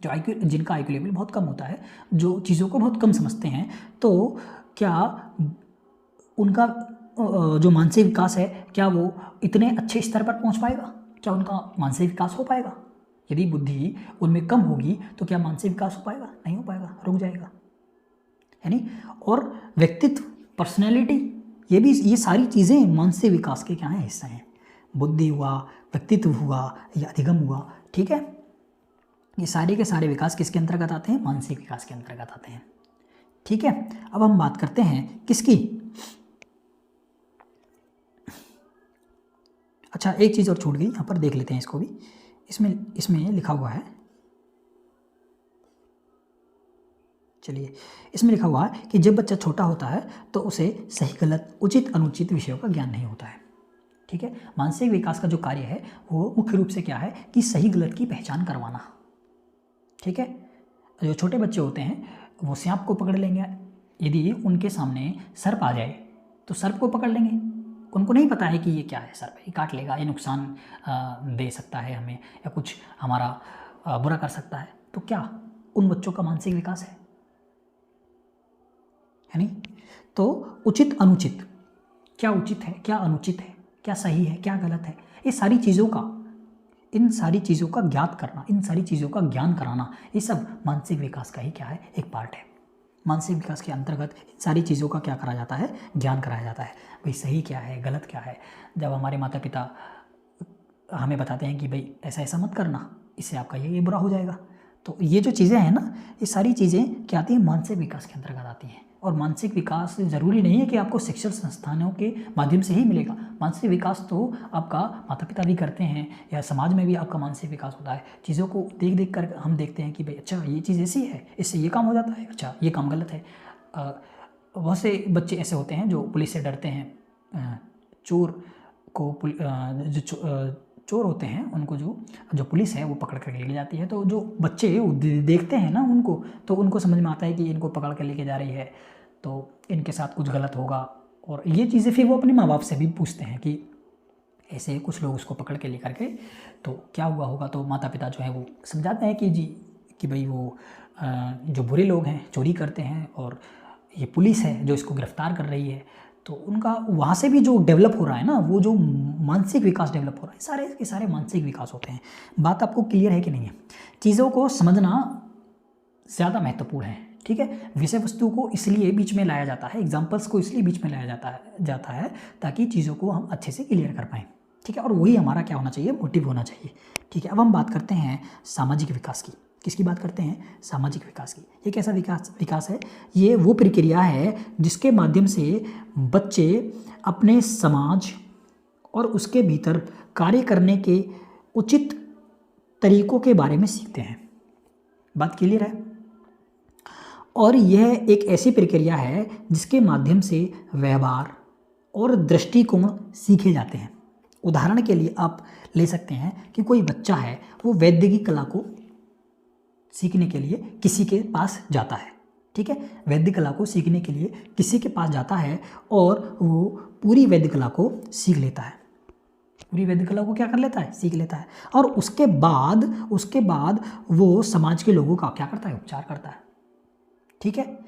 जो जिनका IQ लेवल बहुत कम होता है, जो चीज़ों को बहुत कम समझते हैं, तो क्या उनका जो मानसिक विकास है क्या वो इतने अच्छे स्तर पर पहुंच पाएगा? क्या उनका मानसिक विकास हो पाएगा? यदि बुद्धि उनमें कम होगी तो क्या मानसिक विकास हो पाएगा? नहीं हो पाएगा, रुक जाएगा, है नहीं। और व्यक्तित्व, पर्सनैलिटी, ये सारी चीज़ें मानसिक विकास के क्या हैं, हिस्सा हैं। बुद्धि हुआ, व्यक्तित्व हुआ या अधिगम हुआ, ठीक है, ये सारे के सारे विकास किसके अंतर्गत आते हैं? मानसिक विकास के अंतर्गत आते हैं, ठीक है। अब हम बात करते हैं किसकी? अच्छा, एक चीज़ और छूट गई, यहाँ पर देख लेते हैं इसको भी। इसमें लिखा हुआ है, चलिए, इसमें लिखा हुआ है कि जब बच्चा छोटा होता है तो उसे सही गलत, उचित अनुचित विषयों का ज्ञान नहीं होता है, ठीक है। मानसिक विकास का जो कार्य है वो मुख्य रूप से क्या है कि सही गलत की पहचान करवाना, ठीक है। जो छोटे बच्चे होते हैं वो सांप को पकड़ लेंगे, यदि उनके सामने सर्प आ जाए तो सर्प को पकड़ लेंगे। उनको नहीं पता है कि ये क्या है, सर्प, ये काट लेगा, ये नुकसान दे सकता है हमें, या कुछ हमारा बुरा कर सकता है। तो क्या उन बच्चों का मानसिक विकास है नहीं? तो उचित अनुचित, क्या उचित है, क्या अनुचित है, क्या सही है, क्या गलत है, इन सारी चीज़ों का ज्ञात करना, इन सारी चीज़ों का ज्ञान कराना, ये सब मानसिक विकास का ही क्या है, एक पार्ट है। मानसिक विकास के अंतर्गत इन सारी चीज़ों का क्या करा जाता है, ज्ञान कराया जाता है। भाई सही क्या है, गलत क्या है। जब हमारे माता पिता हमें बताते हैं कि भाई ऐसा ऐसा मत करना, इससे आपका ये बुरा हो जाएगा, तो ये जो चीज़ें हैं ना, ये सारी चीज़ें क्या आती हैं, मानसिक विकास के अंतर्गत आती हैं। और मानसिक विकास ज़रूरी नहीं है कि आपको शिक्षण संस्थानों के माध्यम से ही मिलेगा। मानसिक विकास तो आपका माता पिता भी करते हैं, या समाज में भी आपका मानसिक विकास होता है। चीज़ों को देख देख कर हम देखते हैं कि भाई अच्छा ये चीज़ ऐसी है, इससे ये काम हो जाता है, अच्छा ये काम गलत है। बहुत से बच्चे ऐसे होते हैं जो पुलिस से डरते हैं, चोर को चोर होते हैं उनको जो पुलिस है वो पकड़ कर लेके जाती है, तो जो बच्चे देखते हैं ना उनको, तो उनको समझ में आता है कि इनको पकड़ कर लेके जा रही है तो इनके साथ कुछ गलत होगा। और ये चीज़ें फिर वो अपने माँ बाप से भी पूछते हैं कि ऐसे कुछ लोग उसको पकड़ के लेकर के तो क्या हुआ होगा। तो माता पिता जो है वो समझाते हैं कि भाई वो जो बुरे लोग हैं, चोरी करते हैं, और ये पुलिस है जो इसको गिरफ्तार कर रही है। तो उनका वहाँ से भी जो डेवलप हो रहा है ना, वो जो मानसिक विकास डेवलप हो रहा है, सारे के सारे मानसिक विकास होते हैं। बात आपको क्लियर है कि नहीं है? चीज़ों को समझना ज़्यादा महत्वपूर्ण है, ठीक है। विषय वस्तु को इसलिए बीच में लाया जाता है, एग्जाम्पल्स को इसलिए बीच में लाया जाता है ताकि चीज़ों को हम अच्छे से क्लियर कर पाएँ, ठीक है। और वही हमारा क्या होना चाहिए, मोटिव होना चाहिए, ठीक है। अब हम बात करते हैं सामाजिक विकास की। किसकी बात करते हैं? सामाजिक विकास की। ये कैसा विकास है? ये वो प्रक्रिया है जिसके माध्यम से बच्चे अपने समाज और उसके भीतर कार्य करने के उचित तरीकों के बारे में सीखते हैं। बात क्लियर है? और यह एक ऐसी प्रक्रिया है जिसके माध्यम से व्यवहार और दृष्टिकोण सीखे जाते हैं। उदाहरण के लिए आप ले सकते हैं कि कोई बच्चा है, वो वैद्य की कला को सीखने के लिए किसी के पास जाता है, ठीक है। वैद्य कला को सीखने के लिए किसी के पास जाता है और वो पूरी वैद्य कला को सीख लेता है। पूरी वैद्य कला को क्या कर लेता है? सीख लेता है। और उसके बाद वो समाज के लोगों का क्या करता है? उपचार करता है, ठीक है।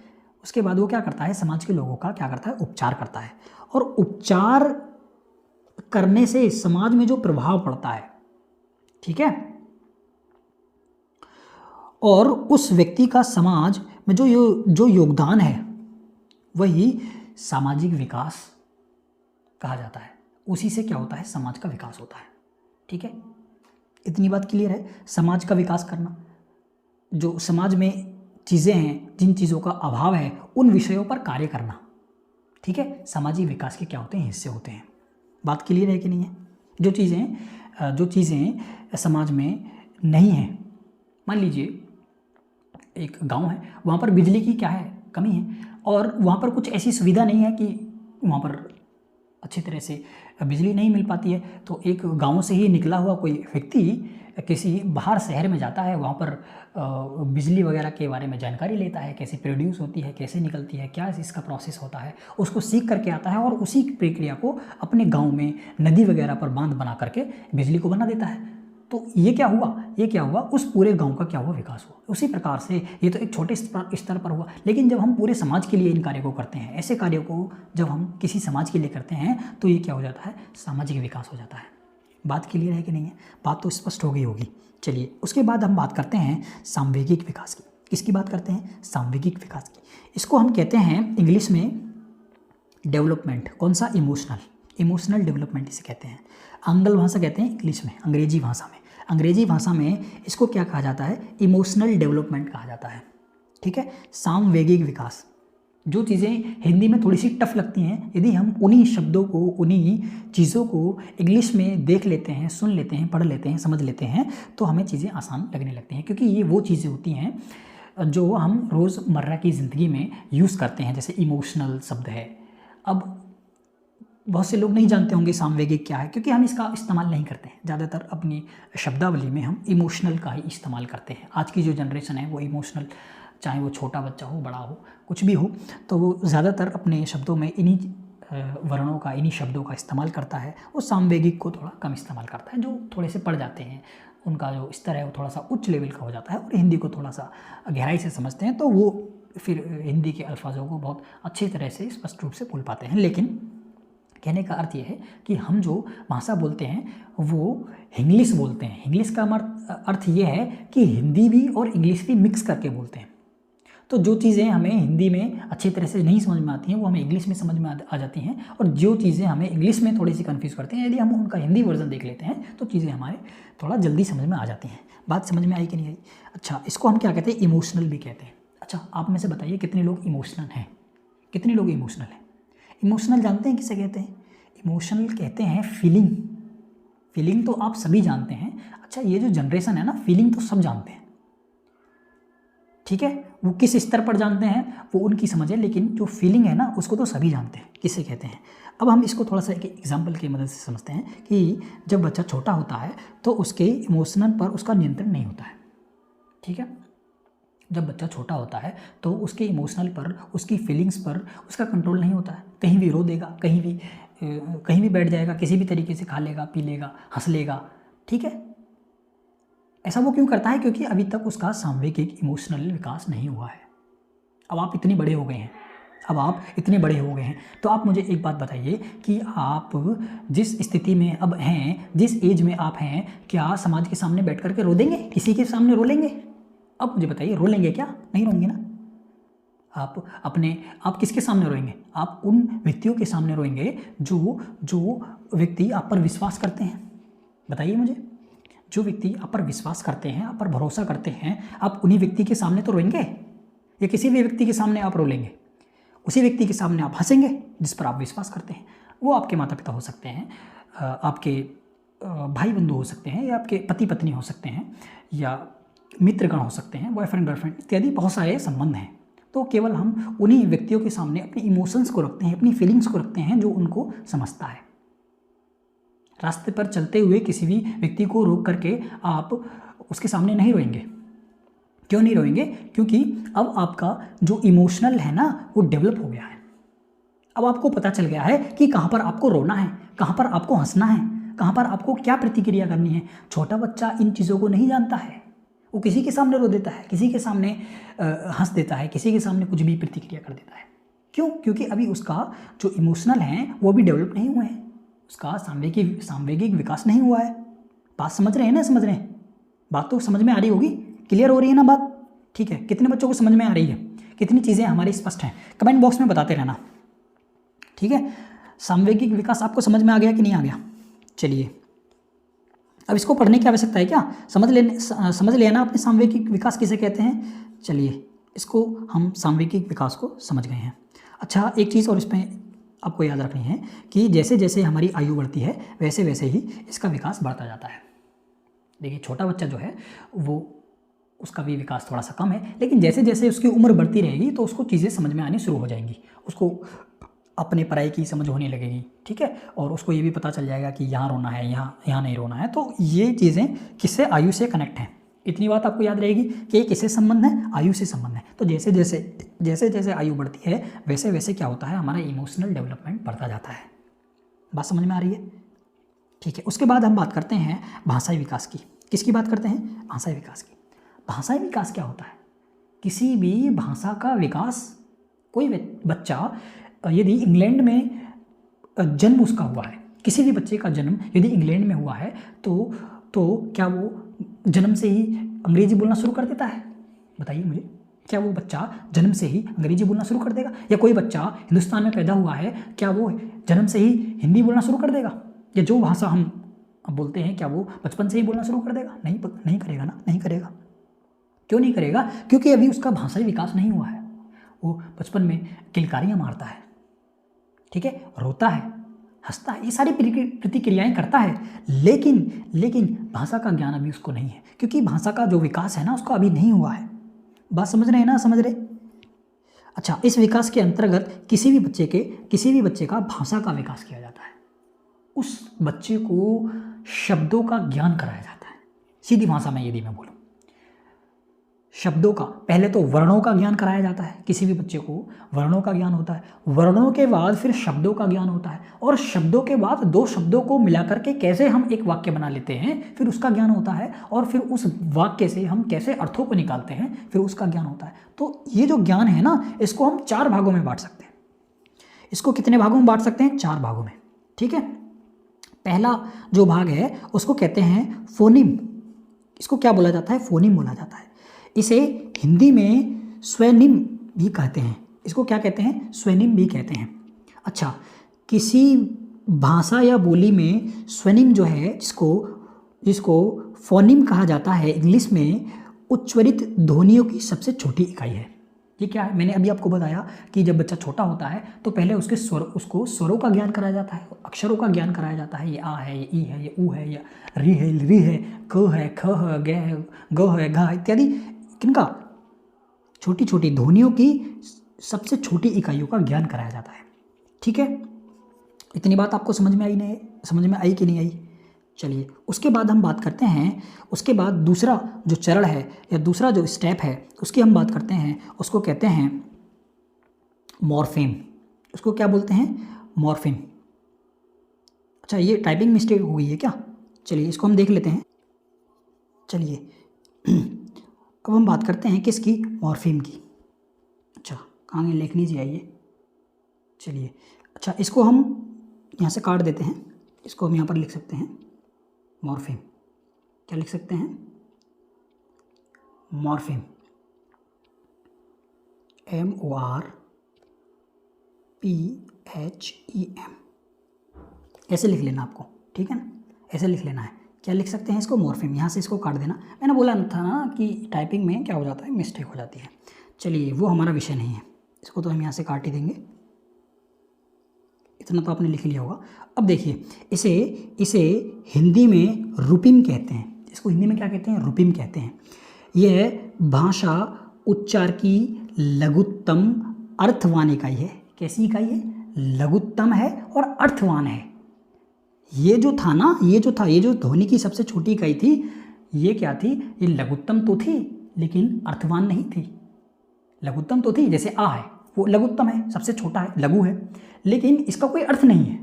उसके बाद वो क्या करता है? समाज के लोगों का क्या करता है? उपचार करता है। और उपचार करने से समाज में जो प्रभाव पड़ता है, ठीक है, और उस व्यक्ति का समाज में जो योगदान है वही सामाजिक विकास कहा जाता है। उसी से क्या होता है? समाज का विकास होता है, ठीक है। इतनी बात क्लियर है? समाज का विकास करना, जो समाज में चीज़ें हैं, जिन चीज़ों का अभाव है, उन विषयों पर कार्य करना, ठीक है, सामाजिक विकास के क्या होते हैं? हिस्से होते हैं। बात क्लियर है कि नहीं है? जो चीज़ें समाज में नहीं हैं, मान लीजिए एक गांव है, वहाँ पर बिजली की क्या है? कमी है, और वहाँ पर कुछ ऐसी सुविधा नहीं है कि वहाँ पर अच्छी तरह से बिजली नहीं मिल पाती है। तो एक गांव से ही निकला हुआ कोई व्यक्ति किसी बाहर शहर में जाता है, वहाँ पर बिजली वगैरह के बारे में जानकारी लेता है, कैसे प्रोड्यूस होती है, कैसे निकलती है, क्या इसका प्रोसेस होता है, उसको सीख करके आता है और उसी प्रक्रिया को अपने गाँव में नदी वगैरह पर बांध बना करके बिजली को बना देता है। तो ये क्या हुआ, उस पूरे गांव का क्या हुआ, विकास हुआ। उसी प्रकार से ये तो एक छोटे स्तर पर हुआ, लेकिन जब हम पूरे समाज के लिए इन कार्यों को करते हैं, ऐसे कार्यों को जब हम किसी समाज के लिए करते हैं तो ये क्या हो जाता है, सामाजिक विकास हो जाता है। बात क्लियर है कि नहीं है? बात तो स्पष्ट हो गई होगी। चलिए उसके बाद हम बात करते हैं सामवेगिक विकास की। किसकी बात करते हैं? सामवेगिक विकास की। इसको हम कहते हैं इंग्लिश में डेवलपमेंट। कौन सा? इमोशनल डेवलपमेंट इसे कहते हैं। आंग्ल भाषा कहते हैं इंग्लिश में, अंग्रेजी भाषा में। अंग्रेजी भाषा में इसको क्या कहा जाता है? इमोशनल डेवलपमेंट कहा जाता है। ठीक है, सामवेगिक विकास। जो चीज़ें हिंदी में थोड़ी सी टफ लगती हैं, यदि हम उन्हीं शब्दों को, उन्हीं चीज़ों को इंग्लिश में देख लेते हैं, सुन लेते हैं, पढ़ लेते हैं, समझ लेते हैं, तो हमें चीज़ें आसान लगने लगती हैं, क्योंकि ये वो चीज़ें होती हैं जो हम रोज़मर्रा की ज़िंदगी में यूज़ करते हैं। जैसे इमोशनल शब्द है। अब बहुत से लोग नहीं जानते होंगे सामवेगिक क्या है, क्योंकि हम इसका इस्तेमाल नहीं करते हैं। ज़्यादातर अपनी शब्दावली में हम इमोशनल का ही इस्तेमाल करते हैं। आज की जो जनरेशन है वो इमोशनल, चाहे वो छोटा बच्चा हो, बड़ा हो, कुछ भी हो, तो वो ज़्यादातर अपने शब्दों में इन्हीं वर्णों का, इन्हीं शब्दों का इस्तेमाल करता है। वो सामवेगिक को थोड़ा कम इस्तेमाल करता है। जो थोड़े से पढ़ जाते हैं, उनका जो स्तर है वो थोड़ा सा उच्च लेवल का हो जाता है और हिंदी को थोड़ा सा गहराई से समझते हैं, तो वो फिर हिंदी के अल्फाजों को बहुत अच्छी तरह से स्पष्ट रूप से बोल पाते हैं। लेकिन कहने का अर्थ ये है कि हम जो भाषा बोलते हैं वो इंग्लिश बोलते हैं। इंग्लिश का अर्थ ये है कि हिंदी भी और इंग्लिश भी मिक्स करके बोलते हैं। तो जो चीज़ें हमें हिंदी में अच्छी तरह से नहीं समझ में आती हैं वो हमें इंग्लिश में समझ में आ जाती हैं, और जो चीज़ें हमें इंग्लिश में थोड़ी सी कन्फ्यूज़ करती हैं, यदि हम उनका हिंदी वर्जन देख लेते हैं तो चीज़ें हमारे थोड़ा जल्दी समझ में आ जाती हैं। बात समझ में आई कि नहीं आई? अच्छा, इसको हम क्या कहते हैं? इमोशनल भी कहते हैं। अच्छा, आप में से बताइए कितने लोग इमोशनल हैं? कितने लोग इमोशनल हैं? इमोशनल जानते हैं किसे कहते हैं? इमोशनल कहते हैं फीलिंग। फीलिंग तो आप सभी जानते हैं। अच्छा, ये जो जनरेशन है ना, फीलिंग तो सब जानते हैं। ठीक है, वो किस स्तर पर जानते हैं वो उनकी समझ है, लेकिन जो फीलिंग है ना उसको तो सभी जानते हैं किसे कहते हैं। अब हम इसको थोड़ा सा एक एग्जाम्पल की मदद से समझते हैं कि जब बच्चा छोटा होता है तो उसके इमोशनल पर उसका नियंत्रण नहीं होता है। ठीक है, जब बच्चा छोटा होता है तो उसके इमोशनल पर, उसकी फीलिंग्स पर उसका कंट्रोल नहीं होता है। कहीं भी रो देगा, कहीं भी बैठ जाएगा, किसी भी तरीके से खा लेगा, पी लेगा, हंस लेगा। ठीक है, ऐसा वो क्यों करता है? क्योंकि अभी तक उसका सामवेगिक इमोशनल विकास नहीं हुआ है। अब आप इतने बड़े हो गए हैं, तो आप मुझे एक बात बताइए कि आप जिस स्थिति में अब हैं, जिस एज में आप हैं, क्या समाज के सामने बैठ करके रो देंगे? किसी के सामने रो लेंगे? अब मुझे बताइए, रो लेंगे क्या? नहीं रोएंगे ना। आप किसके सामने रोएंगे? आप उन व्यक्तियों के सामने रोएंगे जो व्यक्ति आप पर विश्वास करते हैं। बताइए मुझे, जो व्यक्ति आप पर विश्वास करते हैं, आप पर भरोसा करते हैं, आप उन्हीं व्यक्ति के सामने तो रोएंगे, या किसी भी व्यक्ति के सामने आप रो लेंगे? उसी व्यक्ति के सामने आप हंसेंगे जिस पर आप विश्वास करते हैं। वो आपके माता पिता हो सकते हैं, आपके भाई बंधु हो सकते हैं, या आपके पति पत्नी हो सकते हैं, या मित्रगण हो सकते हैं, बॉयफ्रेंड गर्लफ्रेंड इत्यादि बहुत सारे संबंध हैं। तो केवल हम उन्हीं व्यक्तियों के सामने अपनी इमोशंस को रखते हैं, अपनी फीलिंग्स को रखते हैं जो उनको समझता है। रास्ते पर चलते हुए किसी भी व्यक्ति को रोक करके आप उसके सामने नहीं रोएंगे। क्यों नहीं रोएंगे? क्योंकि अब आपका जो इमोशनल है ना वो डेवलप हो गया है। अब आपको पता चल गया है कि कहाँ पर आपको रोना है, कहाँ पर आपको हंसना है, कहाँ पर आपको क्या प्रतिक्रिया करनी है। छोटा बच्चा इन चीज़ों को नहीं जानता है, वो किसी के सामने रो देता है, किसी के सामने हंस देता है, किसी के सामने कुछ भी प्रतिक्रिया कर देता है। क्यों? क्योंकि अभी उसका जो इमोशनल है वो भी डेवलप नहीं हुए हैं, उसका सामवेगिक विकास नहीं हुआ है। बात समझ रहे हैं ना? समझ रहे हैं? बात तो समझ में आ रही होगी, क्लियर हो रही है ना बात? ठीक है, कितने बच्चों को समझ में आ रही है? कितनी चीज़ें हमारी स्पष्ट हैं? कमेंट बॉक्स में बताते रहना। ठीक है, सामवेगिक विकास आपको समझ में आ गया कि नहीं आ गया? चलिए, अब इसको पढ़ने की आवश्यकता है क्या? समझ लेना आपने सामवेगिक विकास किसे कहते हैं। चलिए, इसको हम सामवेगिक विकास को समझ गए हैं। अच्छा, एक चीज़ और इसमें आपको याद रखनी है कि जैसे जैसे हमारी आयु बढ़ती है वैसे वैसे ही इसका विकास बढ़ता जाता है। देखिए, छोटा बच्चा जो है वो उसका भी विकास थोड़ा सा कम है, लेकिन जैसे जैसे उसकी उम्र बढ़ती रहेगी तो उसको चीज़ें समझ में आनी शुरू हो जाएंगी, उसको अपने पराई की समझ होने लगेगी, ठीक है। और उसको ये भी पता चल जाएगा कि यहाँ रोना है, यहाँ नहीं रोना है। तो ये चीज़ें किससे, आयु से कनेक्ट हैं। इतनी बात आपको याद रहेगी कि ये किससे संबंध है, आयु से संबंध है। तो जैसे जैसे आयु बढ़ती है वैसे वैसे क्या होता है, हमारा इमोशनल डेवलपमेंट बढ़ता जाता है। बात समझ में आ रही है, ठीक है। उसके बाद हम बात करते हैं भाषाई विकास की। किसकी बात करते हैं, भाषाई विकास की। भाषाई विकास क्या होता है, किसी भी भाषा का विकास, कोई बच्चा यदि इंग्लैंड में जन्म उसका हुआ है, किसी भी बच्चे का जन्म यदि इंग्लैंड में हुआ है तो क्या वो जन्म से ही अंग्रेजी बोलना शुरू कर देता है? बताइए मुझे, क्या वो बच्चा जन्म से ही अंग्रेजी बोलना शुरू कर देगा? या कोई बच्चा हिंदुस्तान में पैदा हुआ है, क्या वो जन्म से ही हिंदी बोलना शुरू कर देगा? या जो भाषा हम बोलते हैं क्या वो बचपन से ही बोलना शुरू कर देगा? नहीं करेगा ना, नहीं करेगा। क्यों नहीं करेगा? क्योंकि अभी उसका भाषाई विकास नहीं हुआ है। वो बचपन में किलकारियाँ मारता है, ठीक है, रोता है, हंसता है, ये सारी प्रतिक्रियाएं करता है, लेकिन भाषा का ज्ञान अभी उसको नहीं है, क्योंकि भाषा का जो विकास है ना उसको अभी नहीं हुआ है। बात समझ रहे हैं ना, समझ रहे? अच्छा, इस विकास के अंतर्गत किसी भी बच्चे का भाषा का विकास किया जाता है। उस बच्चे को शब्दों का ज्ञान कराया जाता है। सीधी भाषा में यदि मैं बोलूँ, शब्दों का, पहले तो वर्णों का ज्ञान कराया जाता है। किसी भी बच्चे को वर्णों का ज्ञान होता है, वर्णों के बाद फिर शब्दों का ज्ञान होता है, और शब्दों के बाद दो शब्दों को मिलाकर के कैसे हम एक वाक्य बना लेते हैं, फिर उसका ज्ञान होता है। और फिर उस वाक्य से हम कैसे अर्थों को निकालते हैं, फिर उसका ज्ञान होता है। तो ये जो ज्ञान है ना, इसको हम 4 भागों में बांट सकते हैं। इसको कितने भागों में बांट सकते हैं? 4 भागों में, ठीक है। पहला जो भाग है उसको कहते हैं फोनिम। इसको क्या बोला जाता है? फोनिम बोला जाता है। इसे हिंदी में स्वनिम भी कहते हैं। इसको क्या कहते हैं? स्वनिम भी कहते हैं। अच्छा, किसी भाषा या बोली में स्वनिम जो है, जिसको फोनिम कहा जाता है, इंग्लिश में उच्चरित ध्वनियों की सबसे छोटी इकाई है। ये क्या है? मैंने अभी आपको बताया कि जब बच्चा छोटा होता है तो पहले उसको स्वरों का ज्ञान कराया जाता है, अक्षरों का ज्ञान कराया जाता है। ये आ है, ये ई है, ये ऊ है, ये री है, क है, ख है, ग है, ग है, घ इत्यादि। किनका? छोटी छोटी ध्वनियों की सबसे छोटी इकाइयों का ज्ञान कराया जाता है, ठीक है। इतनी बात आपको समझ में आई कि नहीं आई? चलिए, उसके बाद हम बात करते हैं, उसके बाद दूसरा जो चरण है या दूसरा जो स्टेप है उसकी हम बात करते हैं। उसको कहते हैं मॉर्फेम। उसको क्या बोलते हैं? मॉर्फेम। अच्छा, ये टाइपिंग मिस्टेक हो गई है क्या? चलिए इसको हम देख लेते हैं। चलिए अब हम बात करते हैं किसकी? मॉर्फेम की। अच्छा, कहाँ लिख लीजिए, आइए। चलिए, अच्छा, इसको हम यहाँ से काट देते हैं। इसको हम यहाँ पर लिख सकते हैं मॉर्फेम। क्या लिख सकते हैं? Morpheme, MORPHEM। ऐसे लिख लेना आपको, ठीक है ना? ऐसे लिख लेना है। क्या लिख सकते हैं इसको? मॉर्फेम। यहाँ से इसको काट देना। मैंने बोला था ना कि टाइपिंग में क्या हो जाता है, मिस्टेक हो जाती है। चलिए, वो हमारा विषय नहीं है, इसको तो हम यहाँ से काट ही देंगे। इतना तो आपने लिख लिया होगा। अब देखिए, इसे हिंदी में रूपिम कहते हैं। इसको हिंदी में क्या कहते हैं? रूपिम कहते हैं। यह भाषा उच्चार की लघुत्तम अर्थवान इकाई है। कैसी इकाई है? लघुत्तम है और अर्थवान है। ये जो ध्वनि की सबसे छोटी इकाई थी, ये क्या थी? ये लघुत्तम तो थी लेकिन अर्थवान नहीं थी। लघुत्तम तो थी, जैसे आ है वो लघुत्तम है, सबसे छोटा है, लघु है, लेकिन इसका कोई अर्थ नहीं है।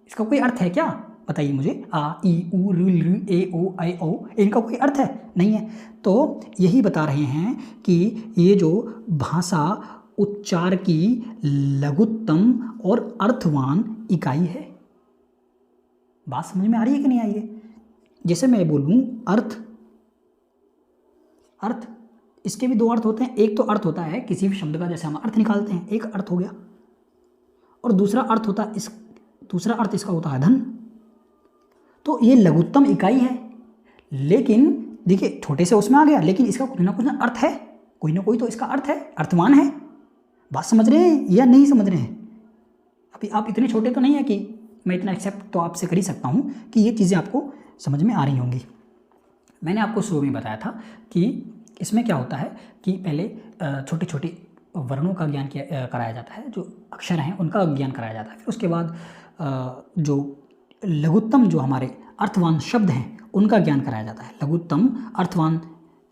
इसका कोई अर्थ है क्या? बताइए मुझे। आ, ई, उ, ऋ, ए, ओ, ऐ, ओ, इनका कोई अर्थ है? नहीं है। तो यही बता रहे हैं कि ये जो भाषा उच्चार की लघुत्तम और अर्थवान इकाई है। बात समझ में आ रही है कि नहीं आई है? जैसे मैं बोलूँ अर्थ, इसके भी 2 अर्थ होते हैं। एक तो अर्थ होता है किसी भी शब्द का, जैसे हम अर्थ निकालते हैं, एक अर्थ हो गया, और दूसरा अर्थ इसका होता है धन। तो ये लघुत्तम इकाई है, लेकिन देखिए छोटे से उसमें आ गया, लेकिन इसका कुछ ना कुछ अर्थ है, कोई ना कोई तो इसका अर्थ है, अर्थवान है। बात समझ रहे हैं या नहीं समझ रहे हैं? अभी आप इतने छोटे तो नहीं है कि मैं इतना एक्सेप्ट तो आपसे कर ही सकता हूँ कि ये चीज़ें आपको समझ में आ रही होंगी। मैंने आपको शुरू में बताया था कि इसमें क्या होता है कि पहले छोटी छोटी वर्णों का ज्ञान कराया जाता है, जो अक्षर हैं उनका ज्ञान कराया जाता है। फिर उसके बाद जो लघुत्तम जो हमारे अर्थवान शब्द हैं उनका ज्ञान कराया जाता है। लघुत्तम अर्थवान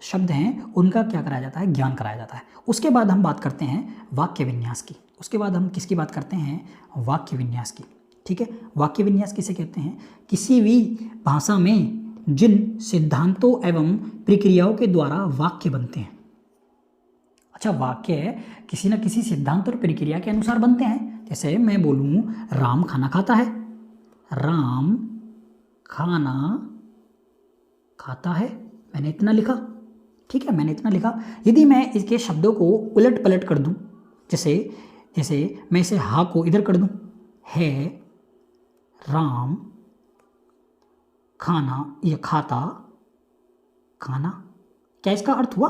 शब्द हैं उनका क्या कराया जाता है, ज्ञान कराया जाता है। उसके बाद हम बात करते हैं वाक्य विन्यास की। उसके बाद हम किसकी बात करते हैं, वाक्य विन्यास की। ठीक है, वाक्य विन्यास किसे कहते हैं, किसी भी भाषा में जिन सिद्धांतों एवं प्रक्रियाओं के द्वारा वाक्य बनते हैं। अच्छा, वाक्य किसी न किसी सिद्धांत और प्रक्रिया के अनुसार बनते हैं। जैसे मैं बोलूँ राम खाना खाता है, राम खाना खाता है, मैंने इतना लिखा। ठीक है, मैंने इतना लिखा। यदि मैं इसके शब्दों को उलट पलट कर दूं, जैसे मैं इसे हा को इधर कर दूं, है राम खाना या खाता खाना, क्या इसका अर्थ हुआ,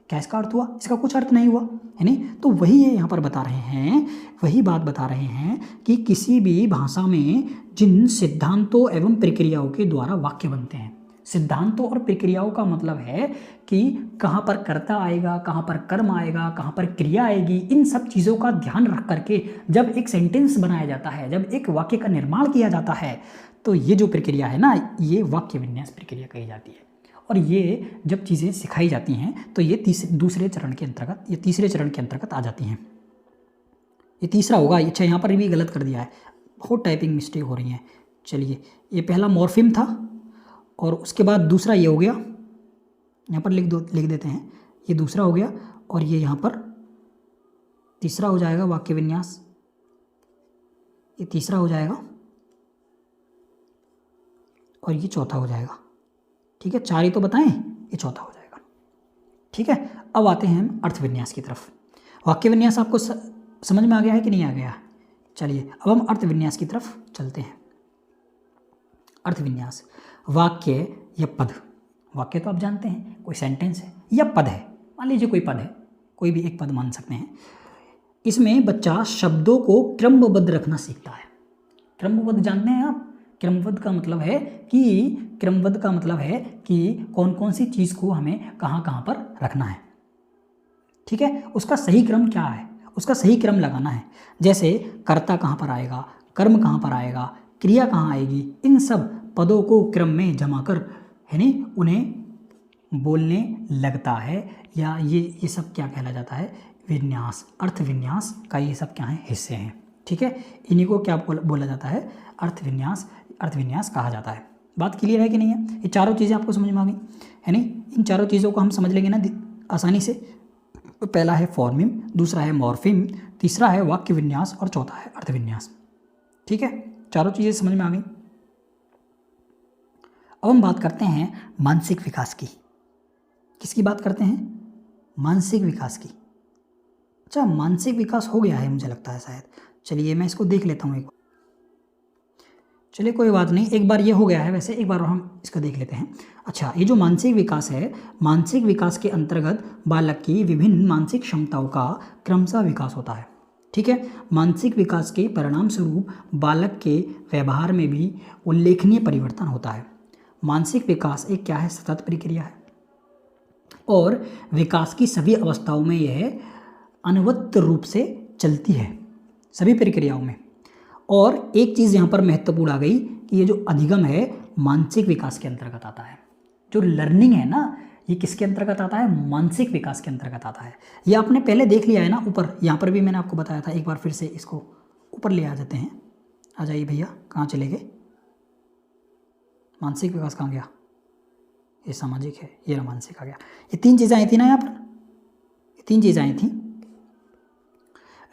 क्या इसका अर्थ हुआ, इसका कुछ अर्थ नहीं हुआ, है नहीं। तो वही ये यहाँ पर बता रहे हैं, वही बात बता रहे हैं कि किसी भी भाषा में जिन सिद्धांतों एवं प्रक्रियाओं के द्वारा वाक्य बनते हैं। सिद्धांतों और प्रक्रियाओं का मतलब है कि कहाँ पर कर्ता आएगा, कहाँ पर कर्म आएगा, कहाँ पर क्रिया आएगी, इन सब चीज़ों का ध्यान रख करके जब एक सेंटेंस बनाया जाता है, जब एक वाक्य का निर्माण किया जाता है, तो ये जो प्रक्रिया है ना, ये वाक्य विन्यास प्रक्रिया कही जाती है। और ये जब चीज़ें सिखाई जाती हैं तो ये दूसरे चरण के अंतर्गत, ये तीसरे चरण के अंतर्गत आ जाती हैं। ये तीसरा होगा। अच्छा, यहाँ पर भी गलत कर दिया है, बहुत टाइपिंग मिस्टेक हो रही है। चलिए, ये पहला मॉर्फिम था और उसके बाद दूसरा ये हो गया, यहाँ पर लिख देते हैं, ये दूसरा हो गया और ये यहाँ पर तीसरा हो जाएगा वाक्य विन्यास, ये तीसरा हो जाएगा और ये चौथा हो जाएगा। ठीक है, चार ही तो बताएं, ये चौथा हो जाएगा। ठीक है, अब आते हैं हम अर्थ विन्यास की तरफ। वाक्य विन्यास आपको समझ में आ गया है कि नहीं आ गया? चलिए, अब हम अर्थ विन्यास की तरफ चलते हैं। अर्थ विन्यास, वाक्य या पद। वाक्य तो आप जानते हैं, कोई सेंटेंस है या पद है, मान लीजिए कोई पद है, कोई भी एक पद मान सकते हैं। इसमें बच्चा शब्दों को क्रमबद्ध रखना सीखता है। क्रमबद्ध जानते हैं आप? क्रमबद्ध का मतलब है कि कौन कौन सी चीज़ को हमें कहाँ कहाँ पर रखना है। ठीक है, उसका सही क्रम क्या है, उसका सही क्रम लगाना है। जैसे कर्ता कहाँ पर आएगा, कर्म कहाँ पर आएगा, क्रिया कहाँ आएगी, इन सब पदों को क्रम में जमा कर, है नहीं, उन्हें बोलने लगता है। या ये सब क्या कहला जाता है, विन्यास, अर्थ विन्यास का ये सब क्या है, हिस्से हैं। ठीक है, इन्हीं को क्या बोला जाता है, अर्थ विन्यास कहा जाता है। बात क्लियर है कि नहीं है? ये चारों चीज़ें आपको समझ में आ गई, है नहीं? इन चारों चीज़ों को हम समझ लेंगे ना आसानी से। पहला है फॉर्मिम, दूसरा है मॉर्फिम, तीसरा है वाक्य विन्यास और चौथा है अर्थ विन्यास। ठीक है, चारों चीज़ें समझ में आ गई। अब हम बात करते हैं मानसिक विकास की। किसकी बात करते हैं? मानसिक विकास की। अच्छा, मानसिक विकास हो गया है मुझे लगता है शायद। चलिए मैं इसको देख लेता हूँ एक बार। चलिए कोई बात नहीं, एक बार ये हो गया है, वैसे एक बार हम इसको देख लेते हैं। अच्छा, ये जो मानसिक विकास है, मानसिक विकास के अंतर्गत बालक की विभिन्न मानसिक क्षमताओं का क्रमशः विकास होता है। ठीक है, मानसिक विकास के परिणाम स्वरूप बालक के व्यवहार में भी उल्लेखनीय परिवर्तन होता है। मानसिक विकास एक क्या है, सतत प्रक्रिया है और विकास की सभी अवस्थाओं में यह अनवरत रूप से चलती है, सभी प्रक्रियाओं में। और एक चीज़ यहाँ पर महत्वपूर्ण आ गई कि ये जो अधिगम है मानसिक विकास के अंतर्गत आता है। जो लर्निंग है ना, ये किसके अंतर्गत आता है, मानसिक विकास के अंतर्गत आता है। ये आपने पहले देख लिया है ना ऊपर, यहाँ पर भी मैंने आपको बताया था। एक बार फिर से इसको ऊपर ले आ जाते हैं। आ जाइए भैया, कहाँ चले गए? मानसिक विकास कहाँ गया? ये सामाजिक है, ये रहा मानसिक आ गया। ये तीन चीज़ें आई थी ना यहाँ पर, ये तीन चीज़ें आई थी।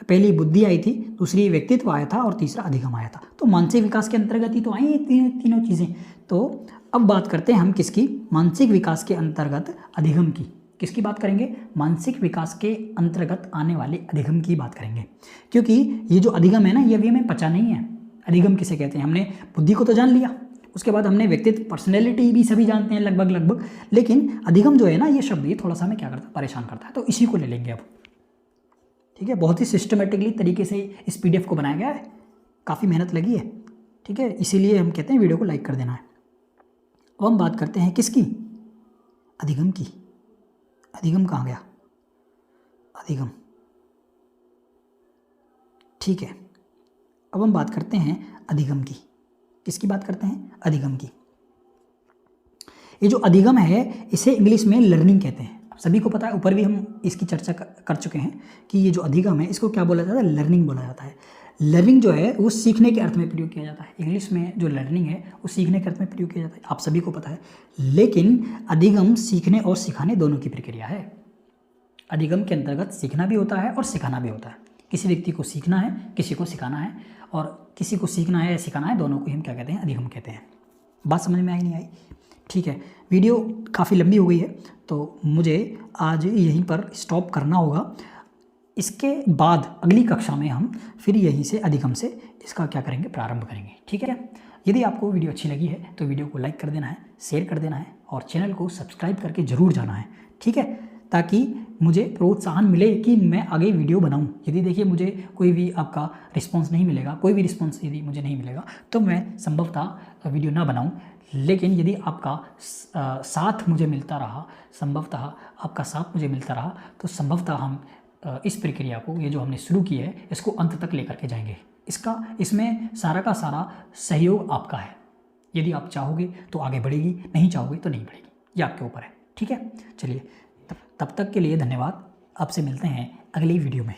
पहली बुद्धि आई थी, दूसरी व्यक्तित्व आया था और तीसरा अधिगम आया था। तो मानसिक विकास के अंतर्गत ही तो आई ये तीनों चीज़ें। तो अब बात करते हैं हम किसकी, मानसिक विकास के अंतर्गत अधिगम की। किसकी बात करेंगे? मानसिक विकास के अंतर्गत आने वाले अधिगम की बात करेंगे। क्योंकि ये जो अधिगम है ना, ये अभी हमें पता नहीं है अधिगम किसे कहते हैं। हमने बुद्धि को तो जान लिया, उसके बाद हमने व्यक्तित्व, पर्सनैलिटी भी सभी जानते हैं लगभग, लेकिन अधिगम जो है ना, ये शब्द ये थोड़ा सा हमें क्या करता है, परेशान करता है। तो इसी को ले लेंगे अब। ठीक है, बहुत ही सिस्टमेटिकली तरीके से इस पीडीएफ को बनाया गया है, काफ़ी मेहनत लगी है। ठीक है, इसीलिए हम कहते हैं वीडियो को लाइक कर देना है। अब हम बात करते हैं किसकी, अधिगम की। अधिगम कहाँ गया? अधिगम, ठीक है, अब हम बात करते हैं अधिगम की। किसकी बात करते हैं? अधिगम की। ये जो अधिगम है इसे इंग्लिश में लर्निंग कहते हैं। सभी को पता है, ऊपर भी हम इसकी चर्चा कर चुके हैं कि ये जो अधिगम है इसको क्या बोला जाता है? लर्निंग बोला जाता है। लर्निंग जो है वो सीखने के अर्थ में प्रयोग किया जाता है। इंग्लिश में जो लर्निंग है वो सीखने के अर्थ में प्रयोग किया जाता है, आप सभी को पता है। लेकिन अधिगम सीखने और सिखाने दोनों की प्रक्रिया है। अधिगम के अंतर्गत सीखना भी होता है और सिखाना भी होता है। किसी व्यक्ति को सीखना है, किसी को सिखाना है, और किसी को सीखना है या सिखाना है, दोनों को हम क्या कहते हैं? अधिगम कहते हैं। बात समझ में आई नहीं आई? ठीक है, वीडियो काफ़ी लंबी हो गई है तो मुझे आज यहीं पर स्टॉप करना होगा। इसके बाद अगली कक्षा में हम फिर यहीं से अधिगम से इसका क्या करेंगे? प्रारंभ करेंगे। ठीक है, यदि आपको वीडियो अच्छी लगी है तो वीडियो को लाइक कर देना है, शेयर कर देना है और चैनल को सब्सक्राइब करके ज़रूर जाना है। ठीक है, ताकि मुझे प्रोत्साहन मिले कि मैं आगे वीडियो बनाऊं। यदि देखिए मुझे कोई भी आपका रिस्पांस नहीं मिलेगा, कोई भी रिस्पांस यदि मुझे नहीं मिलेगा तो मैं संभवतः वीडियो ना बनाऊं। लेकिन यदि आपका साथ मुझे मिलता रहा, संभवतः आपका साथ मुझे मिलता रहा तो संभवतः हम इस प्रक्रिया को, ये जो हमने शुरू की है, इसको अंत तक लेकर के जाएंगे। इसमें सारा का सारा सहयोग आपका है। यदि आप चाहोगे तो आगे बढ़ेगी, नहीं चाहोगे तो नहीं बढ़ेगी, ये आपके ऊपर है। ठीक है, चलिए तब तक के लिए धन्यवाद। आपसे मिलते हैं अगली वीडियो में।